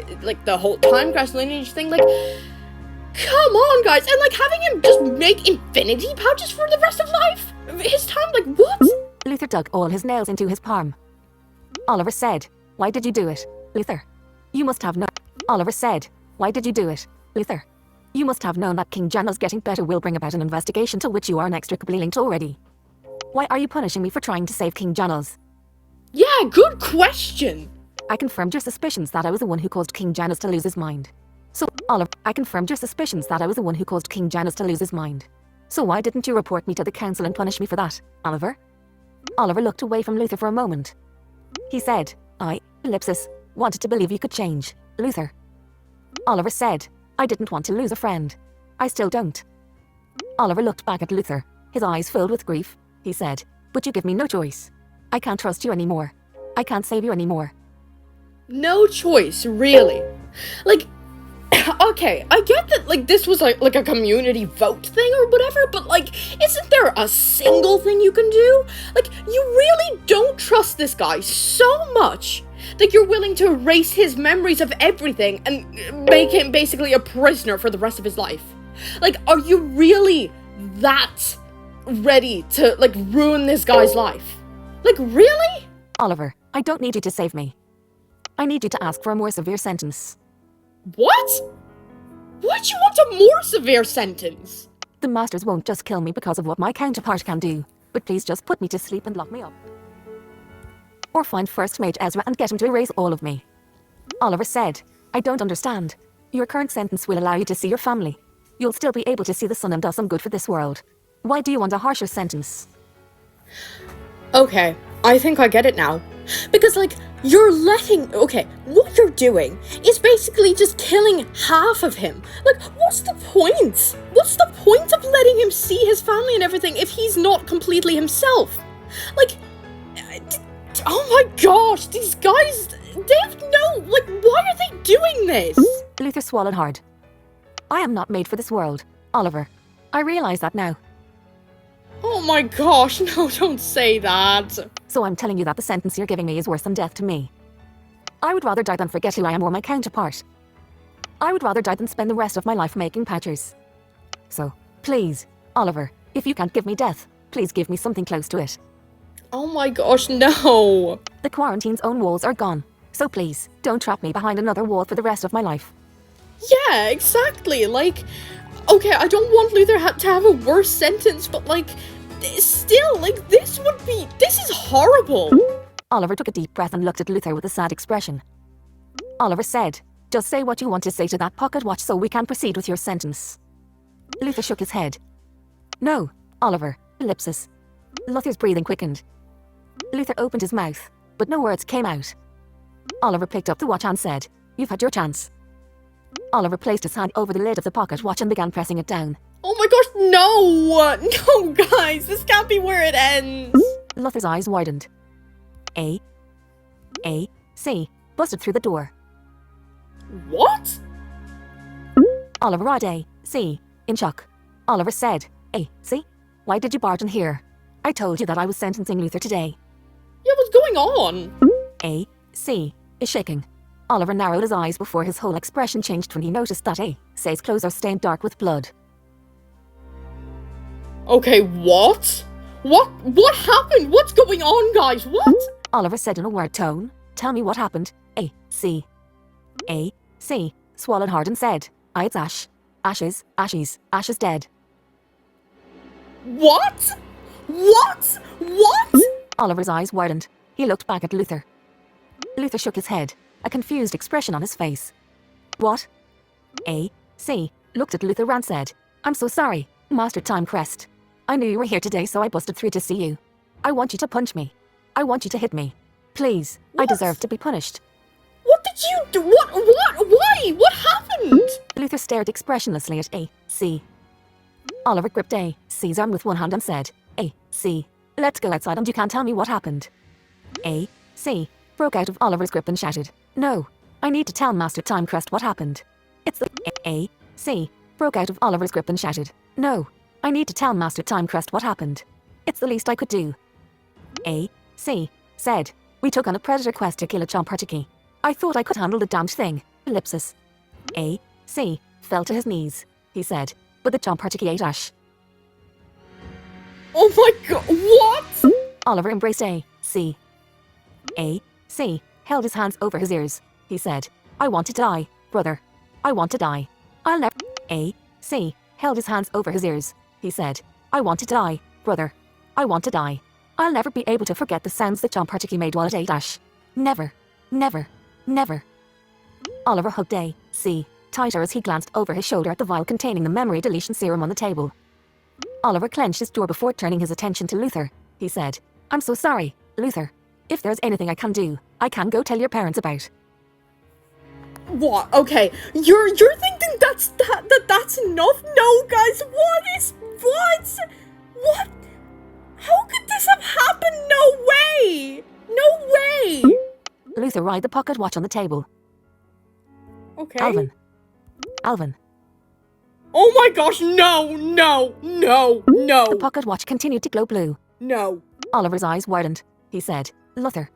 the whole Timecrest lineage thing. Like, come on, guys. And, like, having him just make infinity pouches for the rest of life? His time, like, what? Luthor dug all his nails into his palm. Oliver said, why did you do it, Luthor? You must have known. Oliver said, why did you do it, Luthor? You must have known that King Janos getting better will bring about an investigation to which you are inextricably linked already. Why are you punishing me for trying to save King Janos? Yeah, good question. I confirmed your suspicions that I was the one who caused King Janos to lose his mind. So, Oliver, I confirmed your suspicions that I was the one who caused King Janos to lose his mind. So why didn't you report me to the council and punish me for that, Oliver? Oliver looked away from Luthor for a moment. He said, I, ellipsis, wanted to believe you could change, Luthor. Oliver said, I didn't want to lose a friend. I still don't. Oliver looked back at Luthor. His eyes filled with grief, he said, "But you give me no choice. I can't trust you anymore. I can't save you anymore." No choice, really. Like, okay, I get that, like, this was, like a community vote thing or whatever, but, like, isn't there a single thing you can do? Like, you really don't trust this guy so much that you're willing to erase his memories of everything and make him basically a prisoner for the rest of his life. Like, are you really that ready to, like, ruin this guy's life? Like, really? "Oliver, I don't need you to save me. I need you to ask for a more severe sentence." What? Why'd you want a more severe sentence? "The Masters won't just kill me because of what my counterpart can do, but please just put me to sleep and lock me up. Or find First Mage Ezra and get him to erase all of me." Oliver said, "I don't understand. Your current sentence will allow you to see your family. You'll still be able to see the sun and do some good for this world. Why do you want a harsher sentence?" Okay, I think I get it now. Because, like, what you're doing is basically just killing half of him. Like, what's the point? What's the point of letting him see his family and everything if he's not completely himself? Like, oh my gosh, these guys, they have why are they doing this? Luthor swallowed hard. "I am not made for this world, Oliver. I realize that now. Oh my gosh, no, don't say that. So I'm telling you that the sentence you're giving me is worse than death to me. I would rather die than forget who I am or my counterpart. I would rather die than spend the rest of my life making patches. So, please, Oliver, if you can't give me death, please give me something close to it." Oh my gosh, no. "The quarantine's own walls are gone, so please, don't trap me behind another wall for the rest of my life." Yeah, exactly. Like, okay, I don't want Luthor to have a worse sentence, but, like, still, like, this is horrible. Oliver took a deep breath and looked at Luthor with a sad expression. Oliver said, "Just say what you want to say to that pocket watch so we can proceed with your sentence." Luthor shook his head. "No, Oliver, ellipsis." Luthor's breathing quickened. Luthor opened his mouth, but no words came out. Oliver picked up the watch and said, "You've had your chance." Oliver placed his hand over the lid of the pocket watch and began pressing it down. Oh my gosh, no! No, guys, this can't be where it ends. Luthor's eyes widened. C, busted through the door. What? Oliver read C, in shock. Oliver said, C, why did you barge in here? I told you that I was sentencing Luthor today." Yeah, what's going on? C, is shaking. Oliver narrowed his eyes before his whole expression changed when he noticed that C's clothes are stained dark with blood. Okay, what? What happened? What's going on, guys? What? Oliver said in a weird tone, "Tell me what happened." C, swallowed hard and said, "It's Ash. Ash is dead." What? What? Oliver's eyes widened. He looked back at Luthor. Luthor shook his head, a confused expression on his face. "What?" C looked at Luthor and said, "I'm so sorry, Master Timecrest. I knew you were here today, so I busted through to see you. I want you to punch me. I want you to hit me. Please, I deserve to be punished." What did you do? Why? What happened? Luthor stared expressionlessly at C. Oliver gripped C's arm with one hand and said, C, let's go outside and you can't tell me what happened." C broke out of Oliver's grip and shouted, "No, I need to tell Master Timecrest what happened. It's the C broke out of Oliver's grip and shouted, "No, I need to tell Master Timecrest what happened. It's the least I could do." C said, "We took on a predator quest to kill a Chompartiki. I thought I could handle the damned thing, ellipsis." C fell to his knees, he said, "but the Chompartiki ate Ash." Oh my god, what? Oliver embraced C. C held his hands over his ears, he said, "I want to die, brother. I want to die. I'll never..." C held his hands over his ears, he said, "I want to die, brother. I want to die. I'll never be able to forget the sounds the Chompartiki made while it ate Ash. Never, never, never." Oliver hugged C tighter as he glanced over his shoulder at the vial containing the memory deletion serum on the table. Oliver clenched his jaw before turning his attention to Luthor. He said, "I'm so sorry, Luthor. If there's anything I can do, I can go tell your parents about." What? Okay, you're thinking that's enough? No, guys, what? way! No way! Luthor eyed the pocket watch on the table. Okay. Alvin. Oh my gosh, no! The pocket watch continued to glow blue. No. Oliver's eyes widened. He said, Luthor.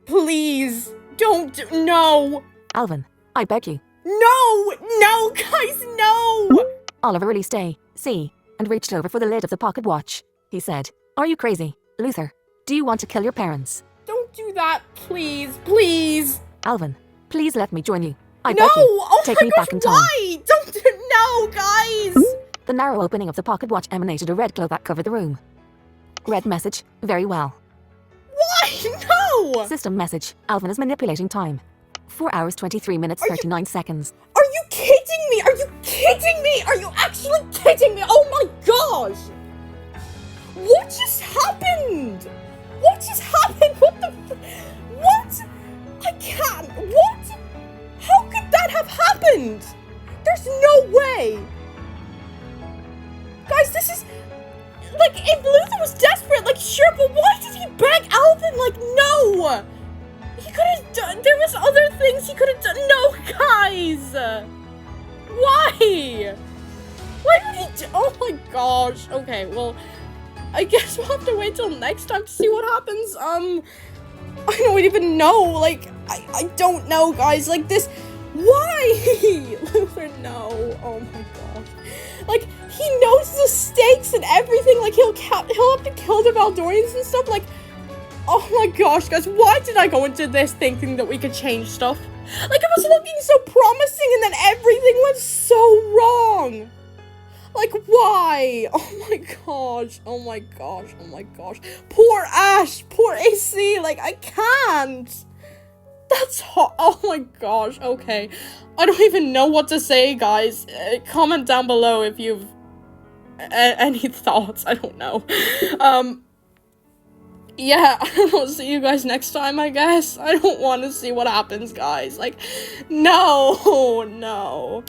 Please, don't, no! Alvin, I beg you. No, guys, no! Oliver released A, C, and reached over for the lid of the pocket watch. He said, Are you crazy, Luthor? Do you want to kill your parents? Don't do that, please. Alvin, please let me join you. I No! beg you. Oh Take my me gosh, back in time. why? Don't, no, guys! The narrow opening of the pocket watch emanated a red glow that covered the room. Red message, very well. Why? No! System message, Alvin is manipulating time. 4 hours, 23 minutes, 39 seconds. Are you kidding me? Are you actually kidding me? Oh my gosh! What just happened? What the what? I can't, what? How could that have happened? There's no way! Guys, this is, like, if Luthor was desperate, like, sure, but why did he beg Alvin? Like, no! He could have done, there was other things he could have done. No, guys! Why? Why would he do, oh my gosh. Okay, well, I guess we'll have to wait till next time to see what happens. I don't even know, like, I don't know, guys, like, this, why? Luthor, no, oh my gosh. Like, he knows the stakes and everything, like, he'll have to kill the Valdorians and stuff, like, oh my gosh, guys, why did I go into this thinking that we could change stuff? Like, it was looking so promising and then everything went so wrong. Like, why? Oh my gosh, oh my gosh. Poor Ash, poor AC, like, I can't. That's hot. Oh my gosh, okay. I don't even know what to say, guys. Comment down below if you've any thoughts, I don't know. Yeah, I'll see you guys next time, I guess. I don't want to see what happens, guys. Like, no.